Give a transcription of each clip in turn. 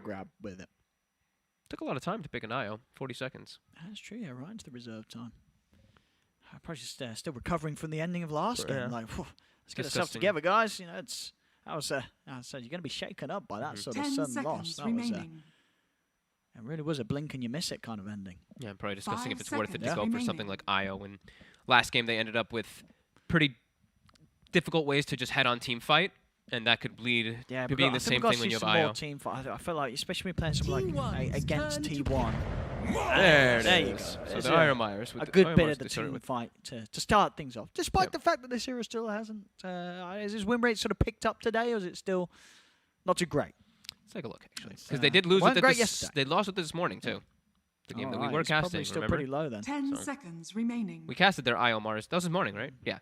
grab with it. Took a lot of time to pick an IO. 40 seconds. That's true. Yeah, right into the reserve time. I'm probably just still recovering from the ending of last game. Like, let's get ourselves together, guys. You know, I said you're going to be shaken up by that sort of sudden loss. That was it really was a blink and you miss it kind of ending. Yeah, I'm probably discussing if it's worth it to go for something like IO. When last game they ended up with pretty difficult ways to just head-on team fight, and that could bleed to being the same thing when you have IO. More team fight. I feel like, especially when playing something like against T1. There you go. So the Iron Myers with a good bit of the team fight to start things off, despite the fact that this hero still hasn't. Is his win rate sort of picked up today, or is it still not too great? Let's take a look, actually, because they did lose with it. They lost with it this morning too. The game that we were casting. Probably still pretty low then. 10 seconds remaining. We casted their IO Mars. That was this morning, right? Yeah.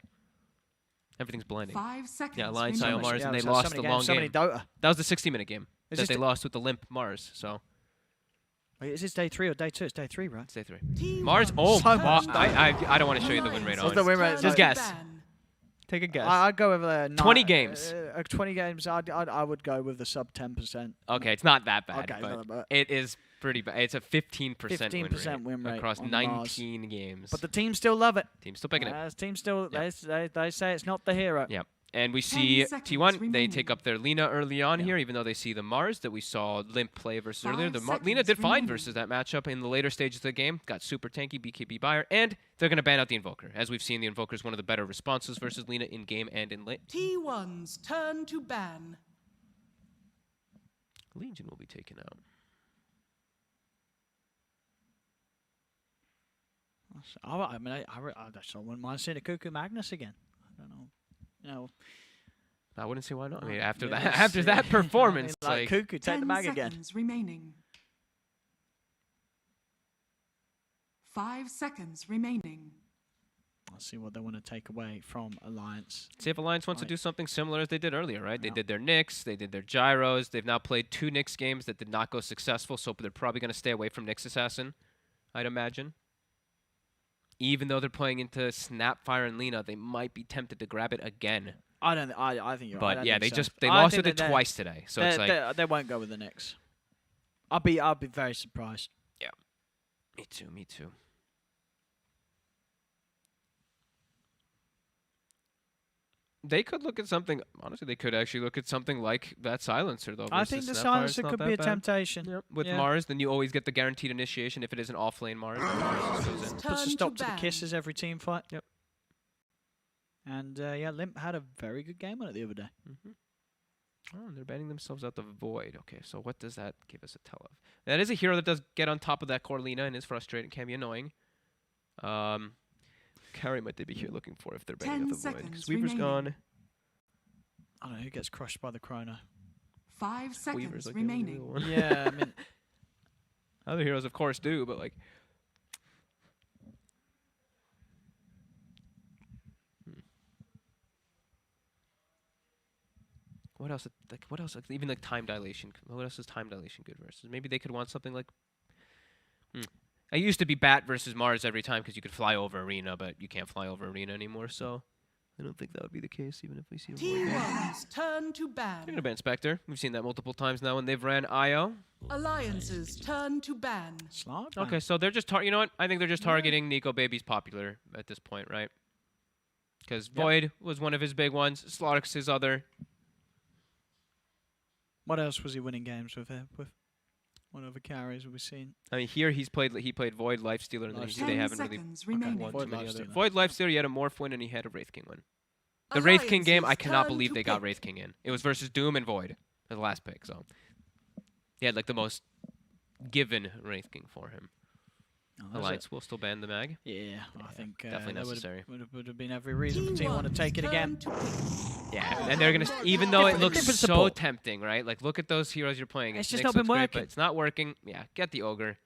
Everything's blinding. 5 seconds. Yeah, Alliance IO Mars, and they lost the long game. Dota. That was the 60-minute game that they lost with the limp Mars. So. Wait, is this day 3 or day 2? It's day 3, right? It's day 3. Mars. Oh, I don't want to show you the win rate on. What's the win rate? Just guess. Take a guess. I'd go with 20 games. 20 games. I would go with the sub 10%. Okay, it's not that bad. Okay, but it is pretty bad. It's a 15% win rate across 19 games. But the team still love it. Team's still picking it. The team still, they say it's not the hero. Yep. And we see T1, they take up their Lina early on here, even though they see the Mars that we saw Limp play versus earlier. Lina did fine versus that matchup in the later stages of the game. Got super tanky, BKB buyer, and they're going to ban out the Invoker. As we've seen, the Invoker is one of the better responses versus Lina in game and in late. T1's turn to ban. Legion will be taken out. I mean, I wouldn't mind seeing a Cuckoo Magnus again. I don't know. You know, I wouldn't see why not. I mean, after that performance, like Cuckoo, take the mag again. 10 seconds remaining. 5 seconds remaining. Let's see what they want to take away from Alliance. See if Alliance wants to do something similar as they did earlier, right? They did their Nyx, they did their Gyros. They've now played 2 Nyx games that did not go successful, so they're probably going to stay away from Nyx Assassin, I'd imagine. Even though they're playing into Snapfire and Lina, they might be tempted to grab it again. I think you're right. But yeah, they lost with it twice today, so it's like they won't go with the Nyx. I'll be very surprised. Yeah, me too. They could look at something. Honestly, they could actually look at something like that silencer, though. I think the silencer could be a temptation. Yep. With Mars, then you always get the guaranteed initiation if it is an off-lane Mars. Mars goes in. Puts a stop to the kisses every team fight. Yep. And yeah, Limp had a very good game on it the other day. Oh, they're banning themselves out the Void. Okay, so what does that give us a tell of? That is a hero that does get on top of that core Lina and is frustrating, can be annoying. Carry might they be here looking for if they're banning out the Void. Because Weaver's gone. I don't know who gets crushed by the Chrono. 5 seconds Weaver's like remaining. Yeah, I mean, other heroes of course do, but like. What else? What else? Even like time dilation. What else is time dilation good versus? Maybe they could want something like. I used to be Bat versus Mars every time because you could fly over Arena, but you can't fly over Arena anymore, so I don't think that would be the case, even if we see T1's turn to ban. They're gonna ban Spectre. We've seen that multiple times now when they've ran IO. Alliance's turn to ban. Slot. Okay, so they're just you know what? I think they're just targeting Nico Baby's popular at this point, right? Because Void was one of his big ones. Slaughter's his other. What else was he winning games with? What other carries have we seen? I mean, here he played Void, Lifestealer, and then they haven't really won too many other. Void, Lifestealer, he had a Morph win, and he had a Wraith King win. The Wraith King game, I cannot believe they got Wraith King in. It was versus Doom and Void, the last pick, so. He had like the most given Wraith King for him. Alliance will still ban the mag. Yeah, I think definitely necessary. Would have been every reason for T1 to take it again. Yeah, and they're gonna even though it looks so tempting, right? Like look at those heroes you're playing. It's just not been working. But it's not working. Yeah, get the Ogre,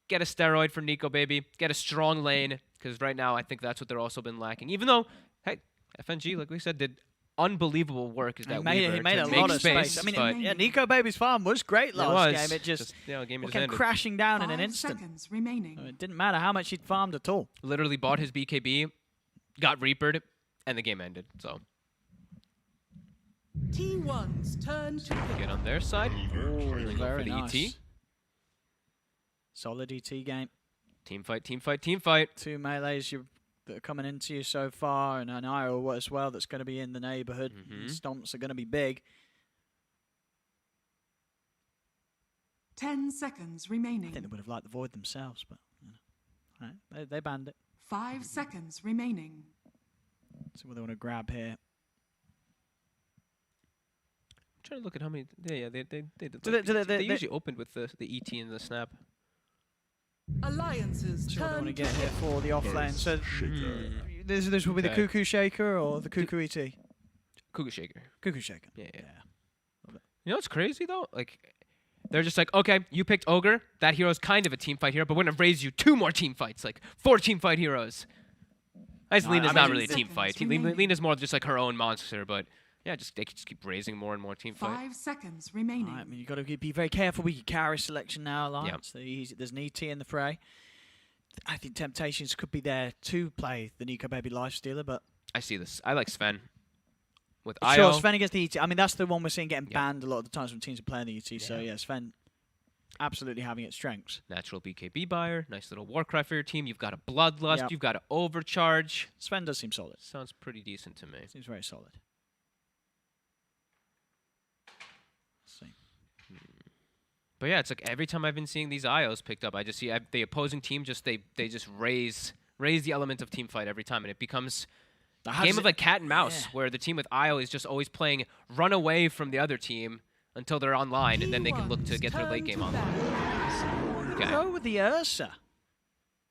get a steroid for Nico Baby, get a strong lane because right now I think that's what they're also been lacking. Even though, hey, FNG like we said did unbelievable work. Is that he made a lot of space. I mean, yeah, Nico Baby's farm was great last game. It just came crashing down in an instant. It didn't matter how much he'd farmed at all. Literally bought his BKB, got Reapered, and the game ended. So T1's turn to pick. Get on their side. Very for the nice. ET. Solid ET game. Team fight, team fight, team fight. 2 melees that are coming into you so far, and an IO as well that's going to be in the neighborhood. Stomps are going to be big. 10 seconds I remaining. think they would have liked the Void themselves, but right, they banned it. 5 seconds remaining. See what they want to grab here. I'm trying to look at how many. Yeah, they They usually opened with the ET and the snap. Alliances See what they want to turn to get here pick. for the off-lane. So this will be the Cuckoo Shaker or the Cuckoo ET? Cuckoo Shaker. Cuckoo Shaker. Yeah. You know what's crazy though? Like, they're just like, okay, you picked Ogre. That hero's kind of a team fight hero, but we're gonna raise you 2 more team fights, like 4 team fight heroes. Lena's not really a team fight. Lena's more just like her own monster, but yeah, they could just keep raising more and more team fight. 5 seconds remaining. Right, I mean, you've got to be very careful with your carry selection now, Alliance. There's an ET in the fray. I think temptations could be there to play the Nico Baby Lifestealer, but... I see this. I like Sven. With Sure, IO. Sven against the ET. I mean, that's the one we're seeing getting banned a lot of the times when teams are playing the ET. So, yeah, Sven absolutely having its strengths. Natural BKB buyer. Nice little Warcry for your team. You've got a Bloodlust. You've got an Overcharge. Sven does seem solid. Sounds pretty decent to me. Seems very solid. But yeah, it's like every time I've been seeing these IOs picked up, I just see the opposing team they just raise the element of team fight every time, and it becomes a game of like cat and mouse, where the team with IO is just always playing run away from the other team until they're online, and then they can look to get their late game online. Okay. Go with the Ursa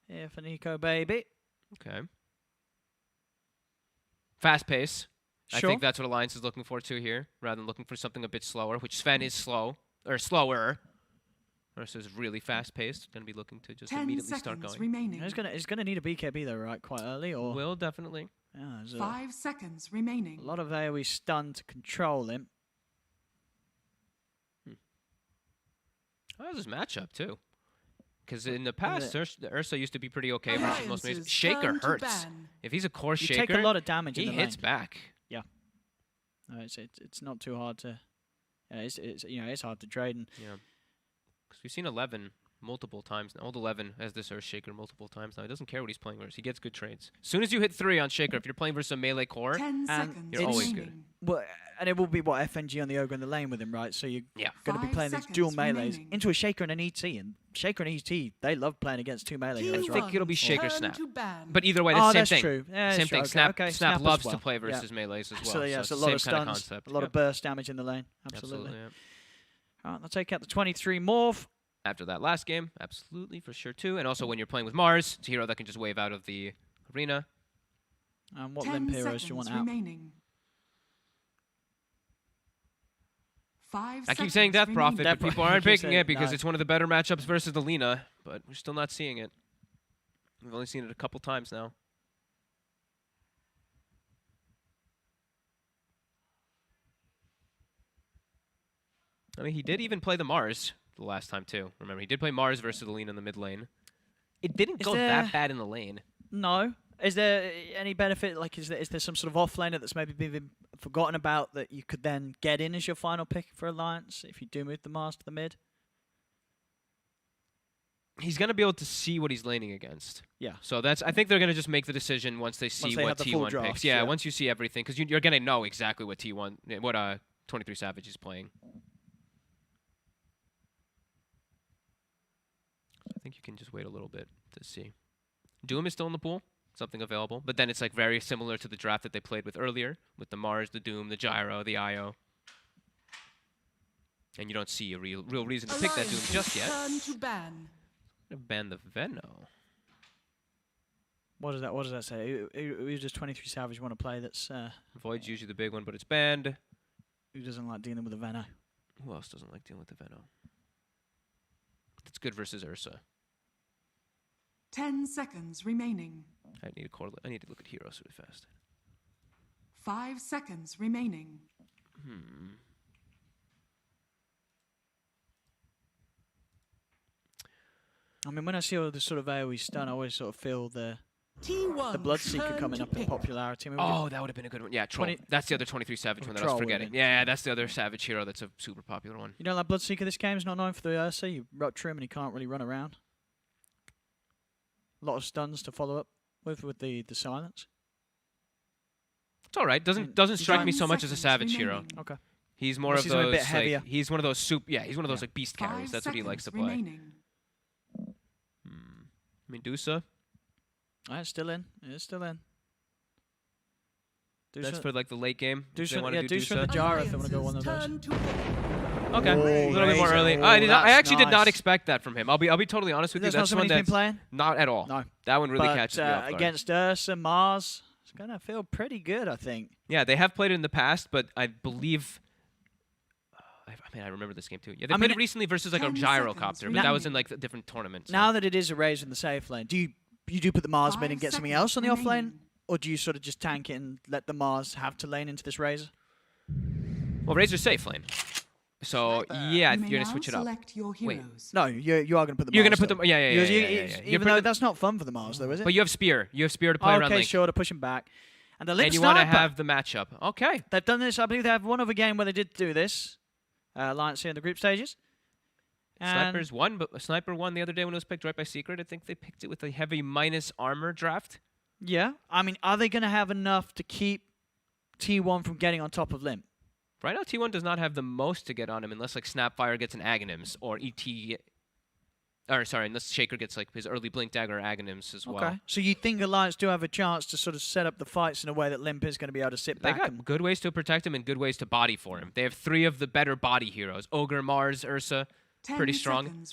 here for Nico Baby. Okay. Fast pace. Sure. I think that's what Alliance is looking for too here, rather than looking for something a bit slower, which Sven is slow, or slower. Ursa is really fast paced. Going to be looking to just immediately start going. Remaining. He's gonna need a BKB though, right? Quite early, or will definitely. Yeah, 5 seconds remaining. A lot of AoE stun to control him. How's this matchup too? Because in the past, Ursa used to be pretty okay versus most mages. Shaker hurts. If he's a core Shaker, you take a lot of damage. He in the hits lane. back. Yeah. No, it's not too hard to. Yeah, it's hard to trade. And yeah. Because we've seen 11 multiple times now. Old 11 as this Earth Shaker multiple times now. He doesn't care what he's playing versus. He gets good trades. As soon as you hit 3 on Shaker, if you're playing versus a melee core, 10 seconds you're always good. Well, and it will be FNG on the Ogre in the lane with him, right? So you're going to be 5 playing these seconds dual melees remaining. into a Shaker and an ET, and Shaker and ET they love playing against 2 melee heroes, I right? think it'll be Shaker Turn Snap. to ban. But either way, that's the same that's thing. true. Yeah, same thing. Okay, Snap, okay. Snap as loves well. to play versus melees as well. So yeah, so it's a it's lot the of same kind of stuns, concept. a lot of burst damage in the lane. Absolutely. All right, let's take out the 23 morph. After that last game, absolutely, for sure, too. And also when you're playing with Mars, it's a hero that can just wave out of the arena. And what 10 limp heroes do you want out? remaining. 5 I keep saying Death seconds Prophet, remaining. but people aren't picking it because no. it's one of the better matchups versus the Lina, but we're still not seeing it. We've only seen it a couple times now. I mean, he did even play the Mars the last time, too. Remember, he did play Mars versus the Lina in the mid lane. It didn't go that bad in the lane. No. Is there any benefit? Like, is there some sort of off laner that's maybe been forgotten about that you could then get in as your final pick for Alliance if you do move the Mars to the mid? He's going to be able to see what he's laning against. Yeah. So I think they're going to just make the decision once they see what T1 picks. Yeah, once you see everything, because you're going to know exactly what 23 Savage is playing. I think you can just wait a little bit to see. Doom is still in the pool, something available. But then it's like very similar to the draft that they played with earlier, with the Mars, the Doom, the Gyro, the IO. And you don't see a real reason to pick that Doom just yet. Turn to ban. Ban the Veno. What does that say? Who does 23 Savage want to play that's... Void's usually the big one, but it's banned. Who doesn't like dealing with a Veno? Who else doesn't like dealing with the Veno? That's good versus Ursa. 10 seconds remaining. I need to look at heroes really fast. 5 seconds remaining. I mean, when I see all the sort of AoE stun, I always sort of feel the The Bloodseeker coming up in popularity. I mean, oh, that would have been a good one. Yeah, Troll. That's the other 23 Savage one that I was forgetting. Yeah, that's the other Savage hero that's a super popular one. You know, like Bloodseeker, this game's not known for the Ursa. You rupture him and he can't really run around. A lot of stuns to follow up with the silence. It's all right. Doesn't strike me so much as a Savage hero. Okay. He's more of those. A bit heavier. Like, he's one of those he's one of those like beast carries. That's what he likes to play. Medusa. It's still in. It's still in. That's for like the late game. Dusa and the Jara if they want to go one of those. Okay, a little bit more early. I actually did not expect that from him. I'll be totally honest with you. That's one that's been playing? Not at all. No. That one really catches me off guard. Against Ursa, Mars, it's going to feel pretty good, I think. Yeah, they have played it in the past, but I believe... I remember this game too. Yeah, they played it recently versus like a gyrocopter, but that was in like a different tournament. So. Now that it is a raise in the safe lane, do you put the Mars mid and get something else on the off lane? Or do you sort of just tank it and let the Mars have to lane into this Razor? Well, Razor's safe lane. So, yeah, you're going to switch it up. Wait. No, you are going to put the Mars. You're going to put them... Yeah. Even though that's not fun for the Mars, though, is it? But you have Spear. You have Spear to play around Link. Okay, sure, to push him back. And the Link and you want to have the matchup. Okay. They've done this. I believe they have one other game where they did do this. Alliance here in the group stages. Snipers won, but Sniper won the other day when it was picked right by Secret. I think they picked it with a heavy minus armor draft. Yeah. I mean, are they going to have enough to keep T1 from getting on top of Limp? Right now, T1 does not have the most to get on him unless like Snapfire gets an Aghanims or unless Shaker gets like his early Blink Dagger or Aghanims as well. Okay. So you think Alliance do have a chance to sort of set up the fights in a way that Limp is going to be able to sit back? They got good ways to protect him and good ways to body for him. They have 3 of the better body heroes. Ogre, Mars, Ursa, pretty strong.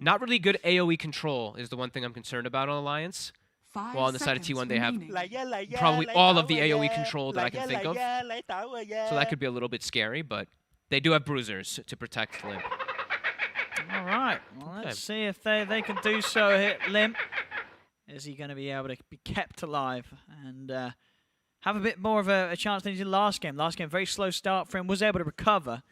Not really good AoE control is the one thing I'm concerned about on Alliance. While on the side of T1 they have probably all of the AoE control that I can think of. So that could be a little bit scary, but they do have bruisers to protect Limp. All right, well, let's see if they can do so. Hit Limp. Is he going to be able to be kept alive and have a bit more of a chance than he did last game? Last game, very slow start for him, was able to recover.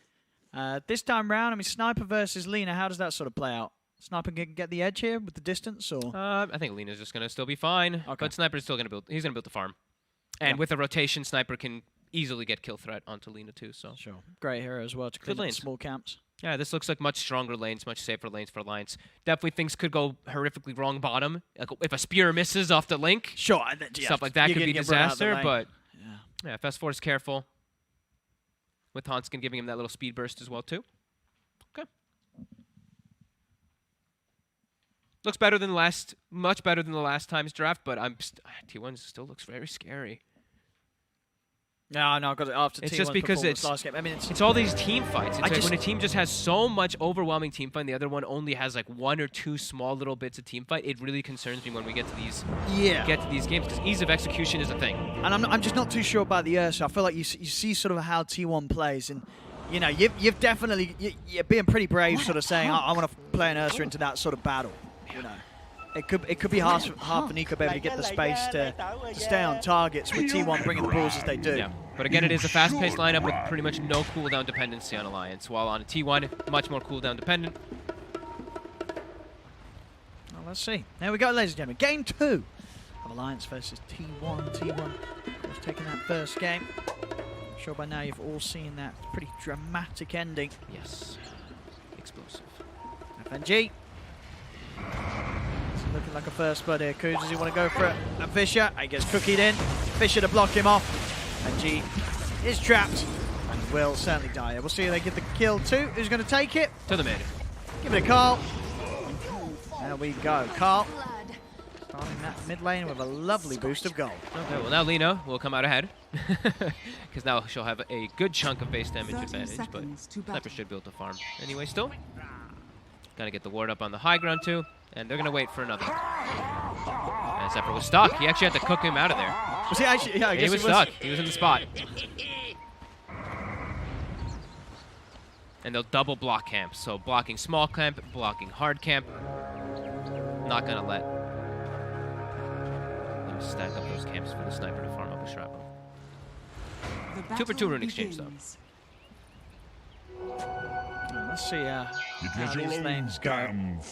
This time round, I mean, Sniper versus Lina, how does that sort of play out? Sniper can get the edge here with the distance, or? I think Lina's just going to still be fine, but Sniper's still going to build. He's going to build the farm. And with a rotation, Sniper can easily get kill threat onto Lina too. So sure, great hero as well to clean up small camps. Yeah, this looks like much stronger lanes, much safer lanes for Alliance. Definitely things could go horrifically wrong bottom. Like if a spear misses off the Link, sure, stuff like that could be disaster. But yeah, Fest4 is careful with Hanskin giving him that little speed burst as well too. Okay, looks better than much better than the last time's draft. But T1 still looks very scary. No, because after it's just because last game. I mean, it's all these team fights. It's like when a team just has so much overwhelming team fight, and the other one only has like 1 or 2 small little bits of team fight. It really concerns me when we get to these games because ease of execution is a thing. And I'm just not too sure about the Ursa. I feel like you see sort of how T1 plays, and you know you've definitely you're being pretty brave, sort of saying I want to play an Ursa into that sort of battle. You know. It could be hard for Nico to get the space to stay on targets with T1 bringing the balls as they do. Yeah, but again, it is a fast-paced lineup with pretty much no cooldown dependency on Alliance, while on T1, much more cooldown dependent. Well, let's see. There we go, ladies and gentlemen. Game 2 of Alliance versus T1. T1, of course, taking that first game. I'm sure by now you've all seen that pretty dramatic ending. Yes. Explosive. FNG. Looking like a first blood here. Kuz, does he want to go for it? And Fisher, he gets cookied in. Fisher to block him off. And G is trapped and will certainly die. We'll see if they get the kill too. Who's going to take it? To the mid. Give it a Carl. There we go. Carl starting that mid lane with a lovely boost of gold. Okay, well now Lina will come out ahead. Because now she'll have a good chunk of base damage advantage, but Sniper should be able to farm. Anyway, still. Gotta get the ward up on the high ground too. And they're going to wait for another. And Zephyr was stuck. He actually had to cook him out of there. Was he actually? Yeah, I guess he was stuck. He was in the spot. And they'll double block camp. So blocking small camp, blocking hard camp. Not going to let them stack up those camps for the Sniper to farm up a shrapnel. 2 for 2 rune exchange though. Let's see how these lanes go. As,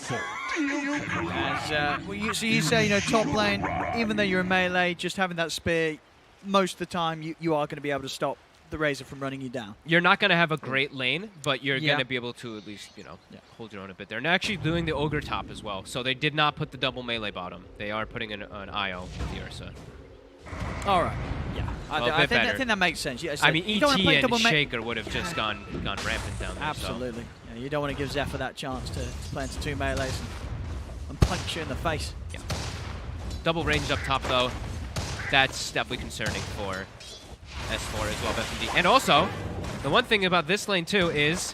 so you say, you know, top lane, even though you're in melee, just having that spear, most of the time you are going to be able to stop the Razor from running you down. You're not going to have a great lane, but you're going to be able to at least, you know, hold your own a bit there. And they're actually doing the Ogre top as well, so they did not put the double melee bottom. They are putting an IO with the Ursa. All right. Yeah. I think that makes sense. Yeah, so I mean, ET and Shaker would have just gone rampant down there. Absolutely. So. Yeah, you don't want to give Zephyr that chance to play into 2 melees and punch you in the face. Yeah. Double range up top, though. That's definitely concerning for S4 as well, FMG. And also, the one thing about this lane, too, is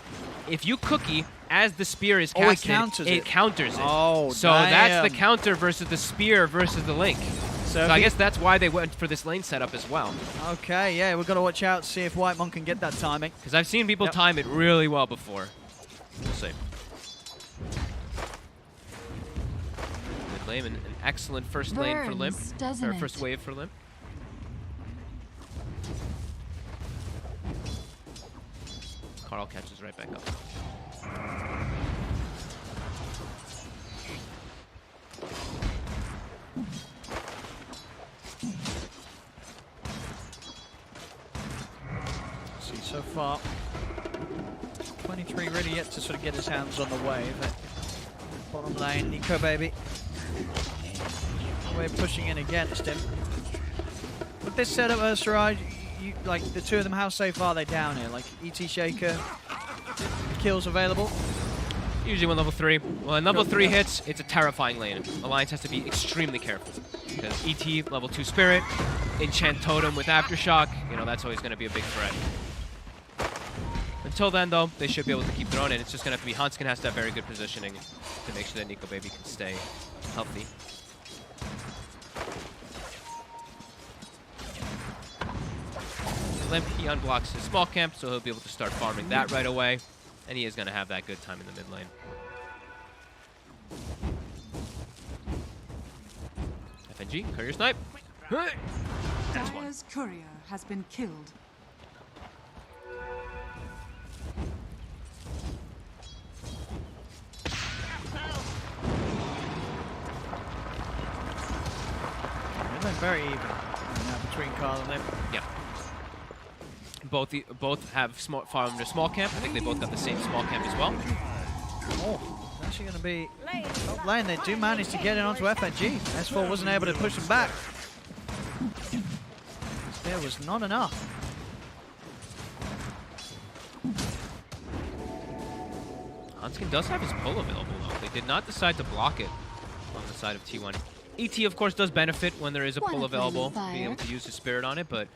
if you cookie as the spear is casted, it counters it. Oh, so that's the counter versus the spear versus the link. So I guess that's why they went for this lane setup as well. Okay, yeah, we've got to watch out, see if Whitemon can get that timing. Because I've seen people time it really well before. We'll see. Good lane, an excellent first lane for Limp. Or first wave for Limp. Carl catches right back up. See, so far, 23 really yet to sort of get his hands on the wave. Bottom lane, Nico baby. We're pushing in against him. With this setup, Ursa, like the two of them, how safe are they down here? Like ET Shaker, kills available? Usually when level 3. Well, when level 3 hits, it's a terrifying lane. Alliance has to be extremely careful. Because ET, level 2 Spirit, Enchant Totem with Aftershock, you know, that's always going to be a big threat. Until then, though, they should be able to keep their own, and it's just going to have to be Hanskin has to have very good positioning to make sure that Nico Baby can stay healthy. Limp, he unblocks his small camp, so he'll be able to start farming that right away, and he is going to have that good time in the mid lane. FNG, courier snipe. Dire's courier has been killed. They're very even between Carl and Limp. Yeah. Both have farmed a small camp. I think they both got the same small camp as well. Oh, it's actually going to be top lane. They do manage to get in onto FNG. S4 wasn't able to push them back. There was not enough. Hanskin does have his pull available, though. They did not decide to block it on the side of T1. ET, of course, does benefit when there is a pull available, being able to use his spirit on it, but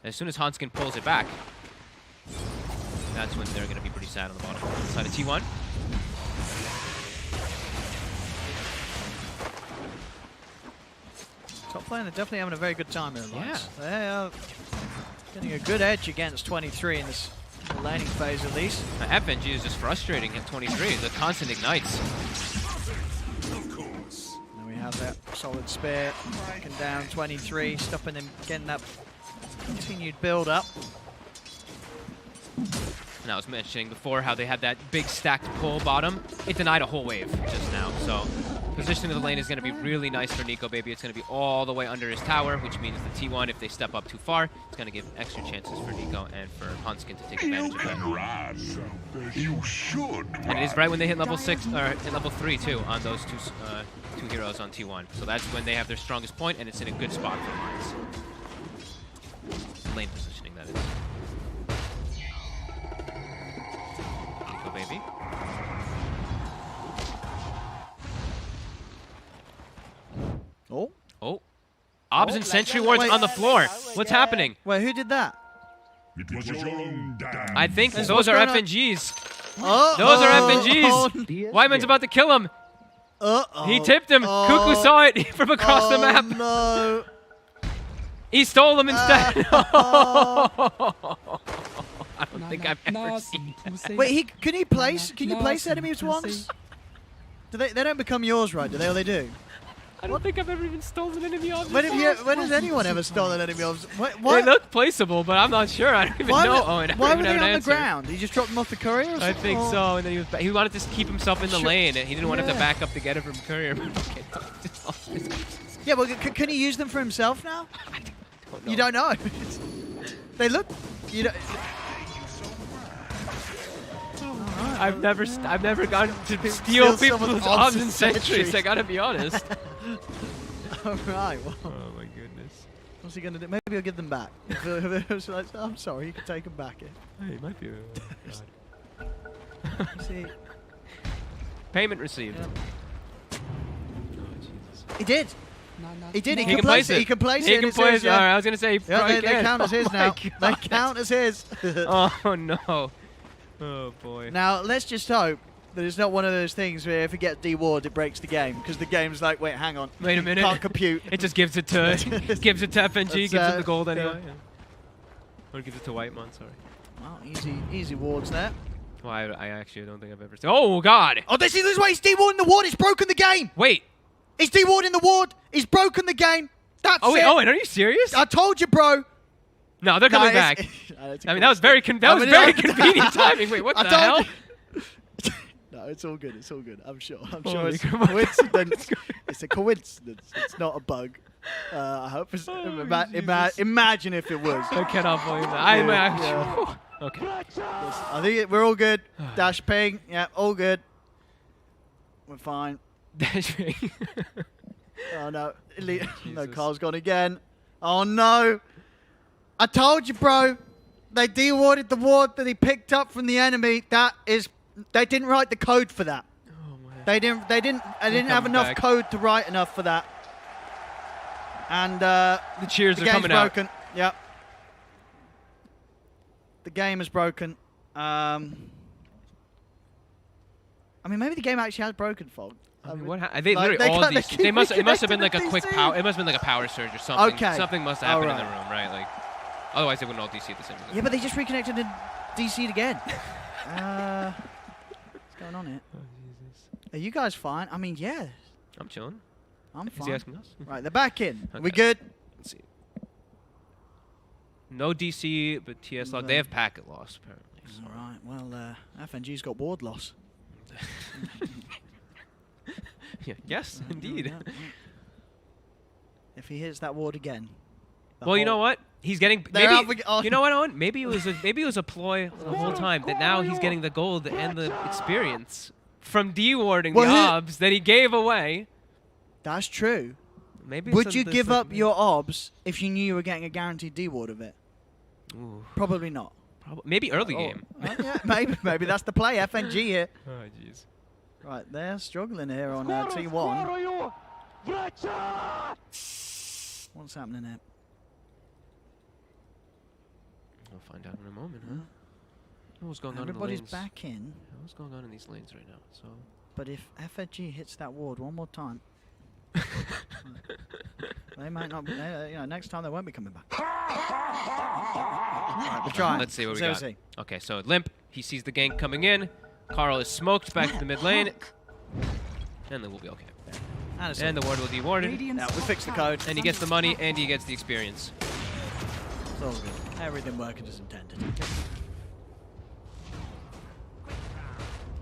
as soon as Hanskin pulls it back, that's when they're going to be pretty sad on the bottom side of T1. Top lane are definitely having a very good time here. Yeah. They are getting a good edge against 23 in this laning phase, at least. FNG is just frustrating at 23. The constant ignites. And we have that solid spear breaking down 23, stopping them getting that continued build up. And I was mentioning before how they had that big stacked pull bottom. It denied a whole wave just now. So positioning of the lane is going to be really nice for Nico Baby. It's going to be all the way under his tower, which means the T1, if they step up too far, it's going to give extra chances for Nico and for Hanskin to take advantage of that. You should. And it is right when they hit level 6 or hit level 3 too on those two heroes on T1. So that's when they have their strongest point, and it's in a good spot for Alliance. Lane positioning, that is. Nico Baby. Oh. Oh. Obs and Sentry Wards on the floor. What's happening? Wait, who did that? It was your own damn. I think those are FNGs. Oh, those are FNGs. Whiteman's about to kill him. He tipped him. Cuckoo saw it from across the map. No. He stole them instead. I don't think I've ever seen that. Wait, can you place enemies once? Do they don't become yours, right? Do they? Or they do? I don't think I've ever even stolen enemy objects. When has anyone ever stolen enemy objects? They look placeable, but I'm not sure. I don't even know. Why were they on the ground? He just dropped them off the courier or something? I think so, and then he wanted to keep himself in the lane, and he didn't want to back up to get it from courier. Yeah, well, can he use them for himself now? I don't know. You don't know. They look... You don't... I've never gone to steal people's obs in centuries. I gotta be honest. Alright, well. Oh my goodness. What's he gonna do? Maybe he'll give them back. I'm sorry, you can take them back. Hey, it might be. See. Payment received. Yeah. Oh Jesus. He did. He did. He can place it. He can place it. He can place it. Alright, I was gonna say. Yeah, they count as his now. They count as his. Oh no. Oh boy. Now let's just hope that it's not one of those things where if it gets de-ward, it breaks the game, because the game's like, wait, hang on. Wait a minute. Can't compute. It just gives it to FNG, gives it the gold anyway. Yeah. Or gives it to Whitemon, sorry. Well, easy wards there. Well, I actually don't think I've ever seen. Oh god! Oh, this is why he's de-warding the ward. It's broken the game. Wait. He's de-warding the ward. He's broken the game. That's it. Oh, wait, are you serious? I told you, bro. No, they're coming back. I mean, that was very convenient timing. Wait, what the hell? No, it's all good. It's all good. I'm sure. Holy It's a coincidence. It's a coincidence. It's not a bug. I hope it's... imagine if it was. I cannot believe that. Yeah. Okay. I think we're all good. Dash ping. Yeah, all good. We're fine. Dash ping. Oh, no. No, Carl's gone again. Oh, no. I told you, bro. They de-warded the ward that he picked up from the enemy. They didn't write the code for that. Oh man. They didn't have enough code to write enough for that. And the cheers are coming out. Broken. Yep. The game is broken. I mean, maybe the game actually has broken, Fog. I mean, what happened? They literally all these. It must have been like a quick power. It must have been like a power surge or something. Okay. Something must have happened in the room, right? Like, otherwise they wouldn't all DC at the same time. Yeah, but they just reconnected and DC'd again. What's going on here? Oh Jesus. Are you guys fine? I mean, yeah. I'm chilling. I'm fine. Is he asking us? Right, they're back in. Okay. We good? Let's see. No DC, but TS log. They have packet loss apparently. So. All right. Well, FNG's got ward loss. Yeah, yes, indeed. Yeah. If he hits that ward again. Well, you know what? He's getting. Maybe, you know what, Owen? Maybe it was a ploy the whole time. That now he's getting the gold and the experience from de-warding the obs that he gave away. That's true. Maybe. Would you give up your obs if you knew you were getting a guaranteed de-ward of it? Ooh. Probably not. Maybe early game. Yeah, maybe that's the play. FNG here. Oh jeez. Right, they're struggling here on T1. What's happening here? We'll find out in a moment, huh? What's going on in the Everybody's lanes? back in. What's going on in these lanes right now? So. But if FNG hits that ward one more time, they might not. Next time they won't be coming back. Right, we're trying. Let's see what we got. Okay, so Limp, he sees the gank coming in. Carl is smoked back to the mid lane, and then we'll be okay. And the ward will be warded. Yeah, we fixed the code. And he gets the money, and he gets the experience. It's all good. Everything working as intended.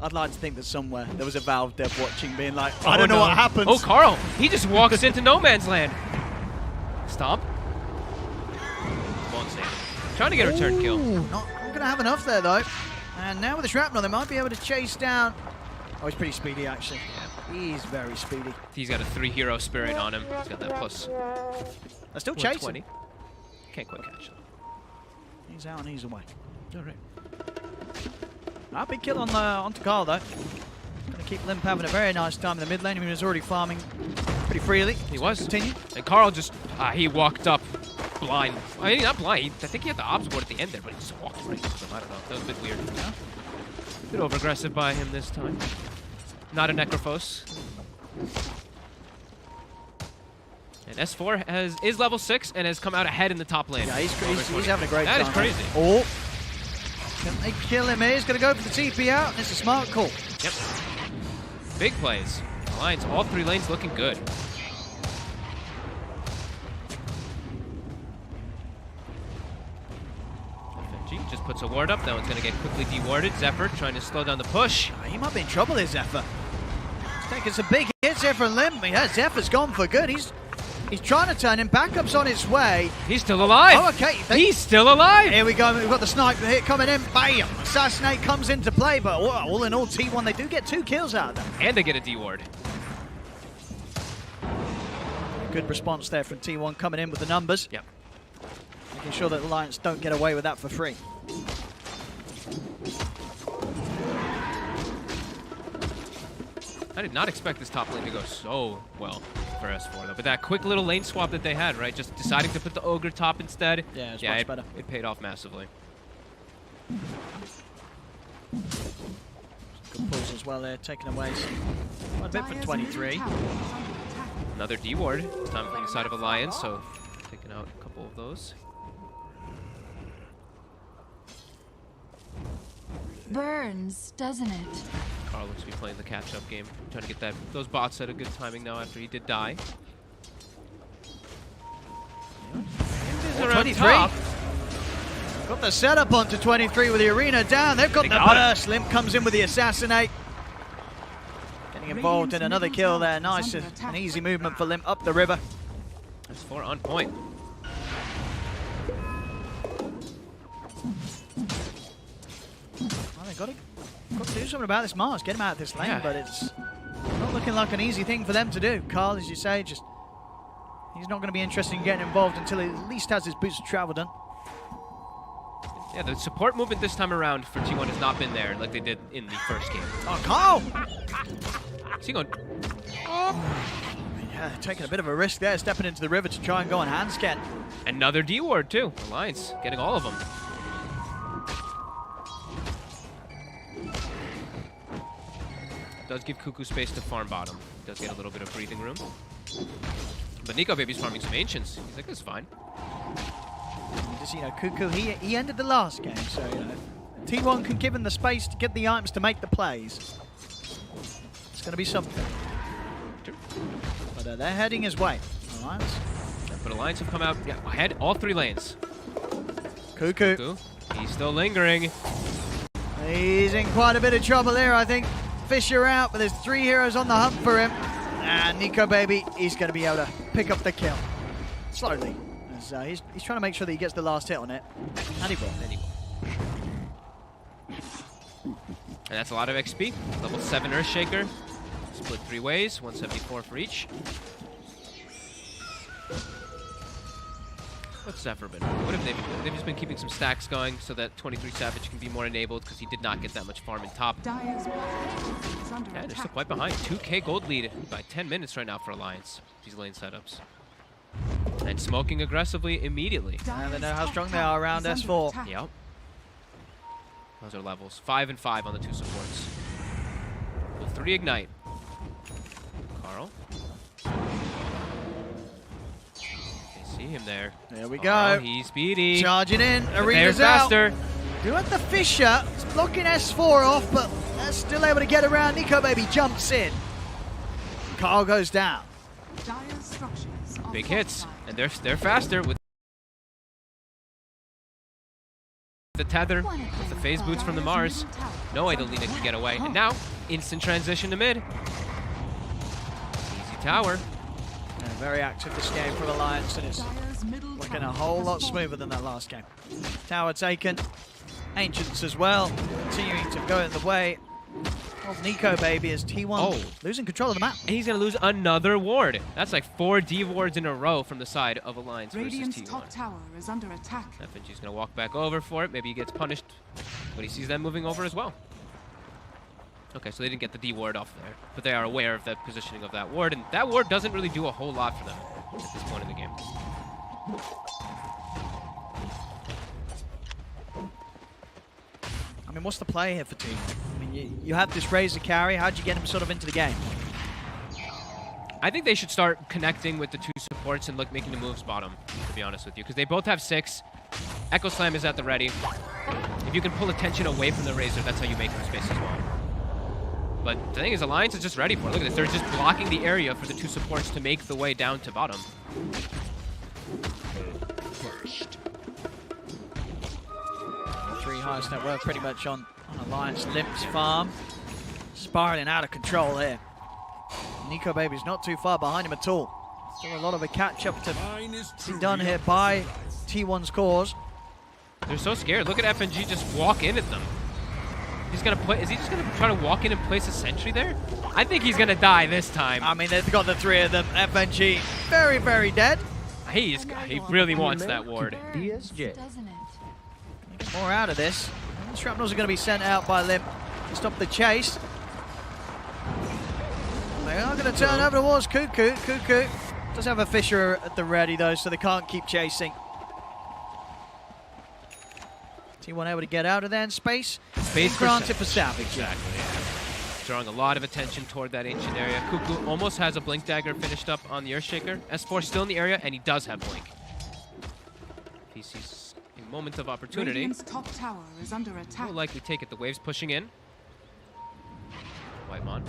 I'd like to think that somewhere there was a Valve dev watching, being like, I don't know what happens. Oh, Carl! He just walks into no man's land. Stop. Won't save him. Trying to get a return kill. Not going to have enough there, though. And now with the shrapnel, they might be able to chase down. Oh, he's pretty speedy, actually. Yeah. He's very speedy. He's got a 3-hero spirit on him. He's got that plus. They're still chasing. Can't quite catch him. He's out and he's away. All right. A big kill onto Carl, though. Going to keep Limp having a very nice time in the mid lane. I mean, he was already farming pretty freely. He was. Continue. And Carl just, he walked up blind. I mean, not blind. I think he had the obs board at the end there, but he just walked right into them. I don't know. That was a bit weird. Yeah. A bit over-aggressive by him this time. Not a Necrophos. And S4 is level 6 and has come out ahead in the top lane. Yeah, he's having a great time. That is crazy. Oh. Can they kill him here? He's going to go for the TP out, and it's a smart call. Yep. Big plays. Alliance, all 3 lanes looking good. puts a ward up. That one's going to get quickly dewarded. Zephyr trying to slow down the push. He might be in trouble here, Zephyr. He's taking some big hits here from Limp. Yeah, Zephyr's gone for good. He's trying to turn him. Backup's on its way. He's still alive. Oh, okay. He's still alive. Here we go. We've got the sniper hit coming in. Bam! Assassinate comes into play, but all in all, T1, they do get 2 kills out of them. And they get a deward. Good response there from T1 coming in with the numbers. Yep. Making sure that the Lions don't get away with that for free. I did not expect this top lane to go so well for S4 though. But that quick little lane swap that they had, right? Just deciding to put the Ogre top instead. Yeah, it's much better. It paid off massively. Good pulls as well there, taking away quite a bit from 23. Another D-ward. It's time from the side of Alliance, so taking out a couple of those. Burns, doesn't it? Carl looks to be playing the catch-up game, trying to get those bots at a good timing now after he did die. 23. Got the setup onto 23 with the arena down. They've got the burst. Limp comes in with the assassinate. Getting involved in another kill there. Nice and an easy movement for Limp up the river. That's 4 on point. Well, they've got to do something about this Mars. Get him out of this lane, but it's not looking like an easy thing for them to do. Carl, as you say, he's not going to be interested in getting involved until he at least has his boots of travel done. Yeah, the support movement this time around for T1 has not been there like they did in the first game. Oh, Carl! Is he going? Yeah, taking a bit of a risk there, stepping into the river to try and go on hand scan. Another D-ward too. Alliance getting all of them. Does give Cuckoo space to farm bottom. Does get a little bit of breathing room. But Nico Baby's farming some Ancients. He's like, this is fine. Just, Cuckoo, he ended the last game, so, T1 can give him the space to get the items to make the plays. It's going to be something. But they're heading his way. Alliance. But Alliance have come out ahead all 3 lanes. Cuckoo. He's still lingering. He's in quite a bit of trouble here, I think. Fisher out, but there's 3 heroes on the hunt for him. And Nico Baby, he's going to be able to pick up the kill. Slowly. As, he's trying to make sure that he gets the last hit on it. And he will. And that's a lot of XP. Level 7 Earthshaker. Split 3 ways, 174 for each. What's Zephyr been? What have they been doing? They've just been keeping some stacks going so that 23 Savage can be more enabled because he did not get that much farm in top. Yeah, they're still quite behind. 2k gold lead by 10 minutes right now for Alliance. These lane setups. And smoking aggressively immediately. And they know how strong they are around S4. Yep. Those are levels. 5 and 5 on the 2 supports. Will 3 ignite. Carl. See him there. There we go. He's speedy. Charging in. Arena's faster. Do at the Fisher. It's blocking S4 off, but they're still able to get around. Nico Baby jumps in. Carl goes down. Big hits, and they're faster with the tether, with the phase boots from the Mars. No way Delina can get away. And now, instant transition to mid. Easy tower. Yeah, very active this game for Alliance, and it's looking a whole lot smoother than that last game. Tower taken. Ancients as well, continuing to go in the way of Nico Baby as T1 losing control of the map. And he's going to lose another ward. That's like 4 D wards in a row from the side of Alliance versus T1. Top tower is under attack. FNG's going to walk back over for it. Maybe he gets punished, but he sees them moving over as well. Okay, so they didn't get the D ward off there, but they are aware of the positioning of that ward, and that ward doesn't really do a whole lot for them at this point in the game. I mean, what's the play here for Team? I mean, you have this Razor carry. How'd you get him sort of into the game? I think they should start connecting with the 2 supports and making the moves bottom, to be honest with you, because they both have 6. Echo Slam is at the ready. If you can pull attention away from the Razor, that's how you make them space as well. But the thing is, Alliance is just ready for it. Look at this. They're just blocking the area for the 2 supports to make the way down to bottom. 3 highest net worth pretty much on Alliance. Limp's farm spiraling out of control here. Nico Baby's not too far behind him at all. Still a lot of a catch-up to be done here by T1's cause. They're so scared. Look at FNG just walk in at them. He's gonna play. Is he just gonna try to walk in and place a sentry there? I think he's gonna die this time. I mean, they've got the 3 of them. FNG very, very dead. He really wants that ward. PSG. Get more out of this. The shrapnels are going to be sent out by Limp to stop the chase. They are going to turn over towards Cuckoo. Cuckoo does have a Fisher at the ready though, so they can't keep chasing. T1 able to get out of there in space. Space granted for Savage. Exactly, yeah. Drawing a lot of attention toward that ancient area. Cuckoo almost has a Blink Dagger finished up on the Earthshaker. S4 still in the area, and he does have Blink. He sees a moment of opportunity. Radiant's top tower is under attack. Will likely take it. The wave's pushing in. Whitemon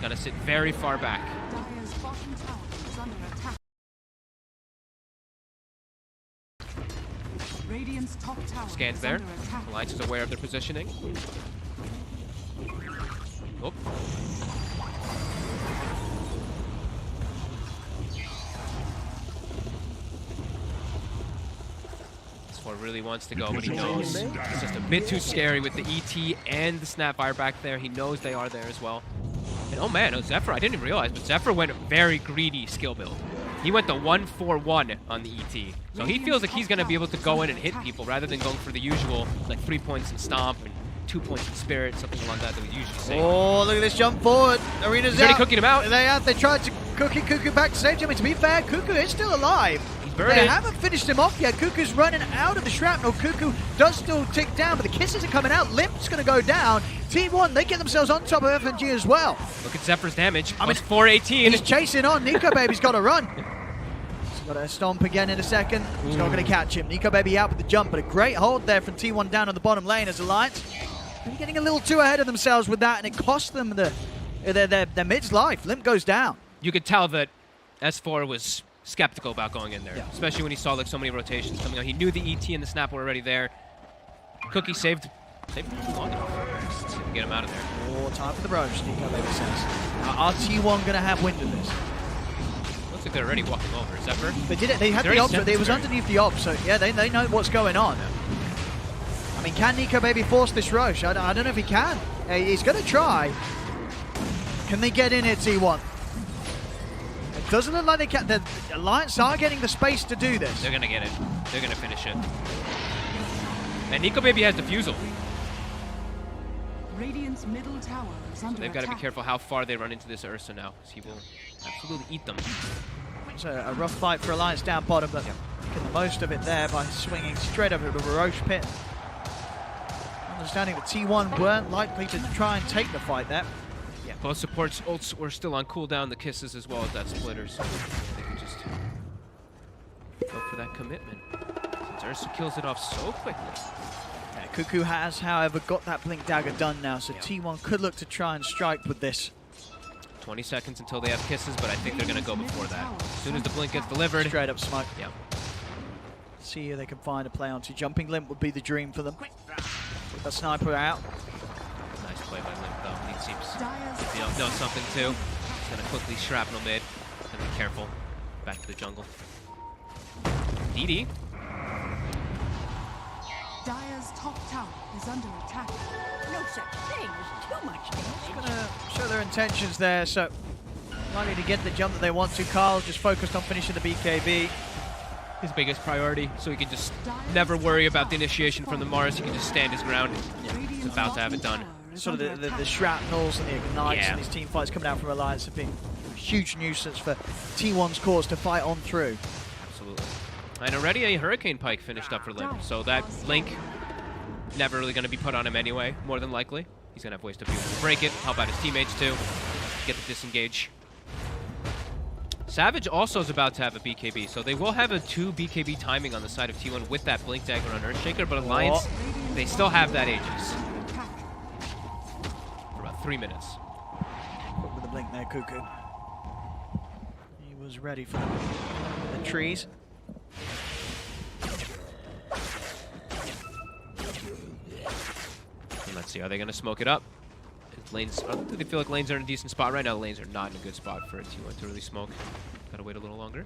gonna sit very far back. Dire's bottom tower is under attack. Radiant's top tower Scans is there. under attack. Alliance is aware of their positioning. Oh. S4 really wants to go, but he knows it's just a bit too scary with the ET and the Snapfire back there. He knows they are there as well. And oh man, Zephyr, I didn't even realize, but Zephyr went a very greedy skill build. He went the 1-4-1 on the ET. So he feels like he's going to be able to go in and hit people rather than going for the usual, like 3 points in Stomp and 2 points in Spirit, something along that we usually say. Oh, look at this jump forward. Arena's He's already cooking him out. They tried to cookie Cuckoo back to safety. I mean, to be fair, Cuckoo is still alive. They haven't finished him off yet. Cuckoo's running out of the shrapnel. Cuckoo does still tick down, but the kisses are coming out. Limp's going to go down. T1, they get themselves on top of FNG as well. Look at Zephyr's damage. I mean, 418. He's chasing on. Nico Baby's got to run. He's got to stomp again in a second. He's not going to catch him. Nico Baby out with the jump, but a great hold there from T1 down on the bottom lane as Alliance. They're getting a little too ahead of themselves with that, and it cost them their mid's life. Limp goes down. You could tell that S4 was skeptical about going in there, especially when he saw like so many rotations coming out. He knew the ET and the Snap were already there. Cookie saved him too long enough to get him out of there. Oh, time for the roast, Nico Baby says. Are T1 going to have wind of this? Looks like they're already walking over. Zephyr? They did it. They had the op, but it was underneath the op, so yeah, they know what's going on. I mean, can Nico Baby force this rush? I don't know if he can. He's going to try. Can they get in here, T1? It doesn't look like they can. The Alliance are getting the space to do this. They're going to get it. They're going to finish it. And Nico Baby has defusal. Radiant's middle tower is under So they've got to be attack. careful how far they run into this Ursa now, because he will absolutely eat them. It's a rough fight for Alliance down bottom, but making the most of it there by swinging straight over to the Roche pit. Understanding that T1 weren't likely to try and take the fight there. Yeah, both supports ults were still on cooldown, the kisses as well as that splitter, so they can just go for that commitment. Since Ursa kills it off so quickly. Yeah, Cuckoo has, however, got that Blink Dagger done now, so T1 could look to try and strike with this. 20 seconds until they have kisses, but I think they're going to go before that. As soon as the Blink gets delivered. Straight up smoke. Yeah. See who they can find a play onto. Jumping Limp would be the dream for them. With that sniper out. Nice play by Limp, though. He seems to know something, too. He's going to quickly shrapnel mid. Going to be careful. Back to the jungle. DD. Dire's top tower is under attack. No such thing as too much Just going to show their intentions there, so likely to get the jump that they want to. Carl just focused on finishing the BKB. His biggest priority, so he can just never worry about the initiation from the Mars. He can just stand his ground. He's about to have it done. Sort of the shrapnels and the ignites and these team fights coming out from Alliance have been a huge nuisance for T1's cause to fight on through. Absolutely. And already a Hurricane Pike finished up for Limp, so that Blink never really going to be put on him anyway, more than likely. He's going to have ways to be able to break it, help out his teammates too, get the disengage. Savage also is about to have a BKB, so they will have a 2 BKB timing on the side of T1 with that Blink Dagger on Earthshaker, but Alliance, they still have that Aegis. For about 3 minutes. Quick with the Blink there, Cuckoo. He was ready for the trees. Let's see, are they going to smoke it up? Lanes, do they feel like lanes are in a decent spot right now? Lanes are not in a good spot for a T1 to really smoke. Gotta wait a little longer.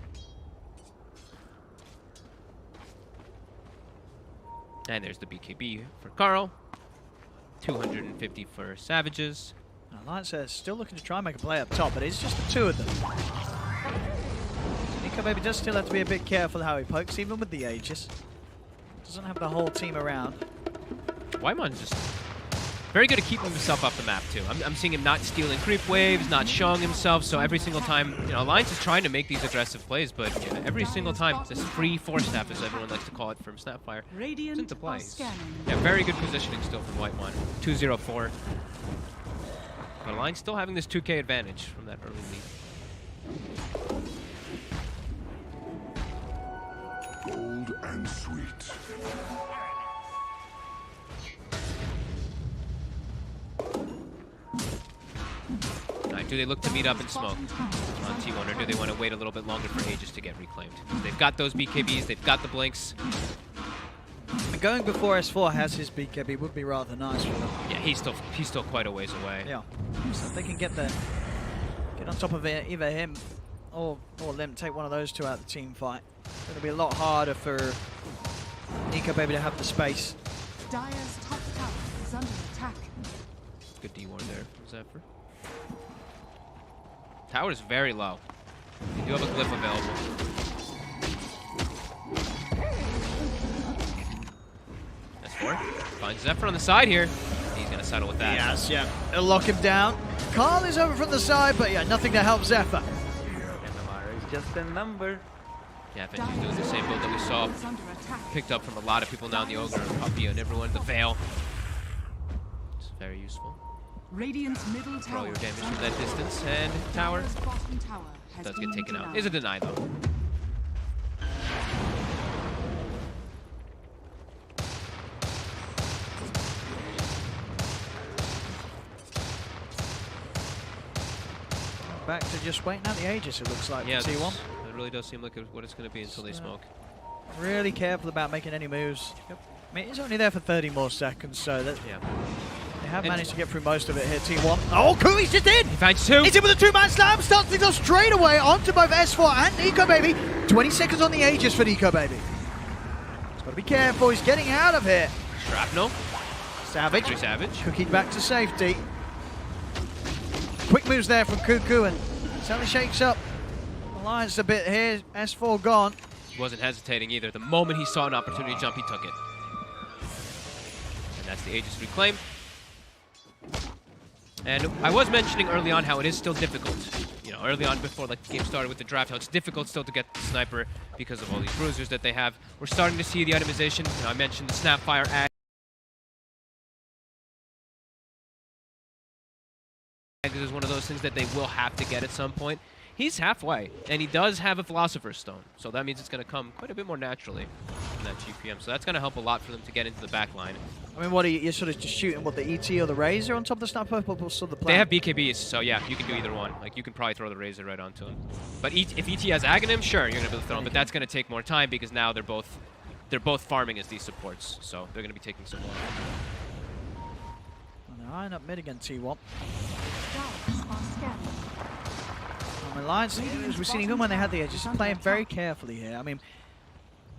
And there's the BKB for Carl. 250 for Savages. Alliance still looking to try and make a play up top, but it's just the two of them. Nico Baby does still have to be a bit careful how he pokes, even with the Aegis. Doesn't have the whole team around. Wymon's just very good at keeping himself off the map, too. I'm seeing him not stealing creep waves, not showing himself, so every single time, you know, Alliance is trying to make these aggressive plays, but yeah, every single time, this free force staff, as everyone likes to call it from Snapfire, isn't to play. Yeah, very good positioning still from Whitemon. 2-0-4. But Alliance still having this 2K advantage from that early lead. Bold and sweet. Alright, do they look to meet up and smoke on T1, or do they want to wait a little bit longer for Aegis to get reclaimed? They've got those BKBs, they've got the blinks. Going before S4 has his BKB would be rather nice for them. Yeah, he's still quite a ways away. Yeah, so if they can get on top of it, either him or Limp, take one of those two out of the team fight. It'll be a lot harder for Nico Baby to have the space. Dire's top tower is under attack. Good D ward there from Zephyr. Tower's very low. You do have a glyph available. S4 finds Zephyr on the side here. He's gonna settle with that. Yes, yeah. It'll lock him down. Carl is over from the side, but yeah, nothing to help Zephyr. And Amara is just a number. Yeah, I think he's doing the same build that we saw picked up from a lot of people now in the Ogre, Puppy, and everyone. The Veil. It's very useful. Radiant's middle tower. Throw your damage from that distance, and Tower does get taken out. Is a deny though. Back to just waiting out the Aegis, it looks like, yeah, for T1. It really does seem like what it's going to be until they smoke. Really careful about making any moves. Yep. I mean, he's only there for 30 more seconds, so that they have managed to get through most of it here, T1. Oh, Kui's just in! He finds two! He's in with a two-man slam, starts things off straight away onto both S4 and Nico Baby. 20 seconds on the Aegis for Nico Baby. He's got to be careful, he's getting out of here. Shrapnel. Savage. Savage. Cookie back to safety. Quick moves there from Cuckoo, and certainly shakes up Alliance a bit here. S4 gone. He wasn't hesitating either. The moment he saw an opportunity to jump, he took it. And that's the Aegis reclaim. And I was mentioning early on how it is still difficult. You know, early on before like the game started with the draft, how it's difficult still to get the sniper because of all these bruisers that they have. We're starting to see the itemization. You know, I mentioned the Snapfire ad. This is one of those things that they will have to get at some point. He's halfway, and he does have a Philosopher's Stone, so that means it's going to come quite a bit more naturally from that GPM. So that's going to help a lot for them to get into the back line. I mean, what, you're sort of just shooting, what, the ET or the Razor on top of the sniper? What's the plan? They have BKBs, so yeah, you can do either one. Like, you can probably throw the Razor right onto him. But if ET has Aghanim, sure, you're going to be able to throw him, but that's going to take more time because now they're both farming as these supports, so they're going to be taking some more. And they're eyeing up mid again, T1. Alliance, as we've seen even when they had the edges, playing very carefully here. I mean,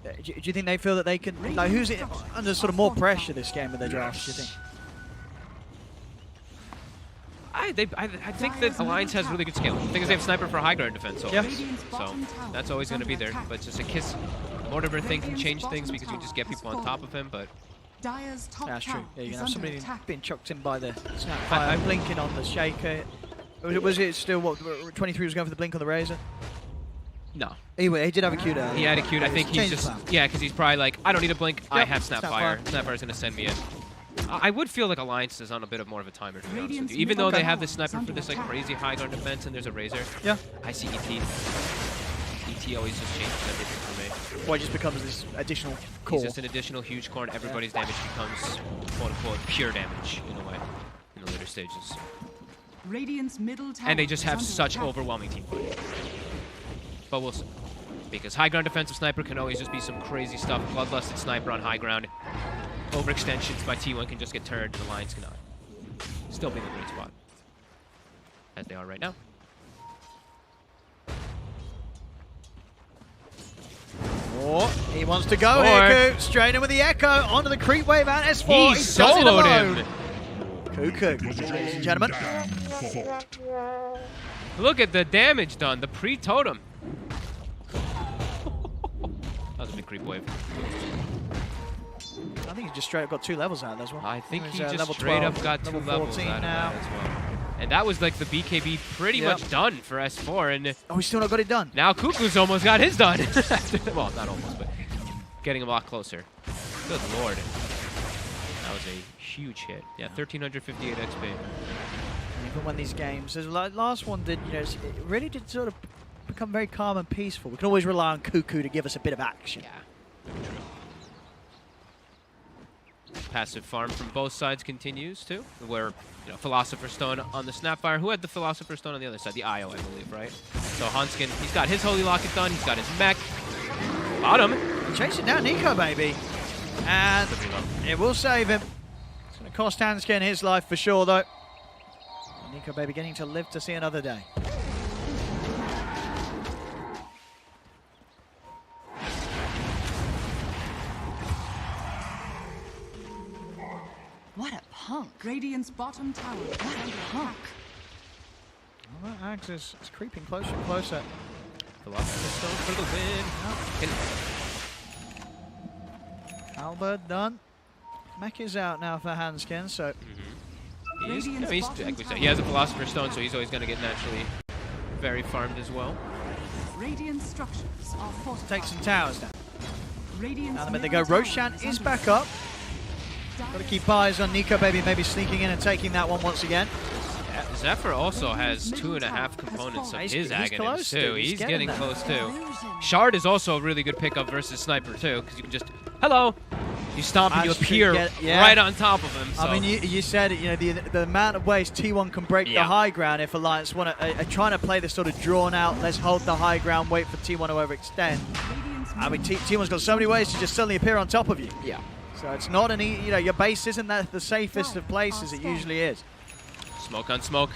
do you think they feel that they can, like, who's under sort of more pressure this game with their draft, do you think? I think that Alliance has really good skill. The thing is they have Sniper for high ground defense always. So that's always going to be there. But just a Kiss Mortimer thing can change things because you just get people on top of him, but... Dire's top that's true. Yeah, you can have somebody attack. being chucked in by the Snapfire, blinking on the Shaker. Was it still, what, 23 was going for the blink on the Razor? No. Anyway, he did have a Q there. He had a Q. I think he's just... Yeah, because he's probably like, I don't need a blink. Yep. I have Snapfire. Snapfire's going to send me in. I would feel like Alliance is on a bit of more of a timer, to be honest with you. Even though they have this Sniper for this like crazy high guard defense and there's a Razor. Yeah. I see ET. ET always just changes everything for me. Well, it just becomes this additional core. He's just an additional huge core and everybody's damage becomes quote-unquote pure damage in a way in the later stages. Radiant's middle tower and they just have such attack. overwhelming team play. But we'll see. Because high ground defensive sniper can always just be some crazy stuff. Bloodlusted sniper on high ground. overextensions by T1 can just get turned, and the Lions cannot. Still be in a great spot, as they are right now. Oh, he wants to go here, straight in with the Echo, onto the creep wave at S4. He soloed him. Cuckoo, ladies and gentlemen. Look at the damage done, the pre-totem. That was a big creep wave. I think he just straight up got 2 levels out of that as well. I think he level just straight 12, up got 2 levels out of that as well. And that was like the BKB pretty much done for S4. And oh, he's still not got it done. now Cuckoo's almost got his done. Well, not almost, but getting a lot closer. Good lord. That was a huge hit. Yeah, 1358 XP. Even when these games, as like last one did, you know, it really did sort of become very calm and peaceful. We can always rely on Cuckoo to give us a bit of action. Yeah. Passive farm from both sides continues too, where Philosopher's Stone on the Snapfire. Who had the Philosopher's Stone on the other side? The IO, I believe, right? So Hanskin, he's got his Holy Locket done. He's got his mech. Bottom. Chasing down Nico, baby. And it will save him. It's going to cost Hanskin his life for sure, though. Nico, baby, getting to live to see another day. What a punk. Radiant's bottom tower. What a punk. Well, that Axis is creeping closer and closer. Philosopher's Stone for the win. Albert done. Mech is out now for Hanskin, so... He has a Philosopher's Stone, so he's always going to get naturally very farmed as well. Radiant structures are fortified. Take some towers down. Radiant's Down the mid they go. Roshan is back up. Got to keep eyes on Nico, baby, maybe sneaking in and taking that one once again. Yeah, Zephyr also has 2.5 components of his Aghanim's too. He's getting close too. Shard is also a really good pickup versus Sniper too, because you can just, hello, you stomp and you appear right on top of him. So. I mean, you said it, the amount of ways T1 can break the high ground if Alliance want to, trying to play this sort of drawn out, let's hold the high ground, wait for T1 to overextend. I mean, T1's got so many ways to just suddenly appear on top of you. Yeah. So it's not an your base isn't that the safest of places. It usually is. Smoke on smoke.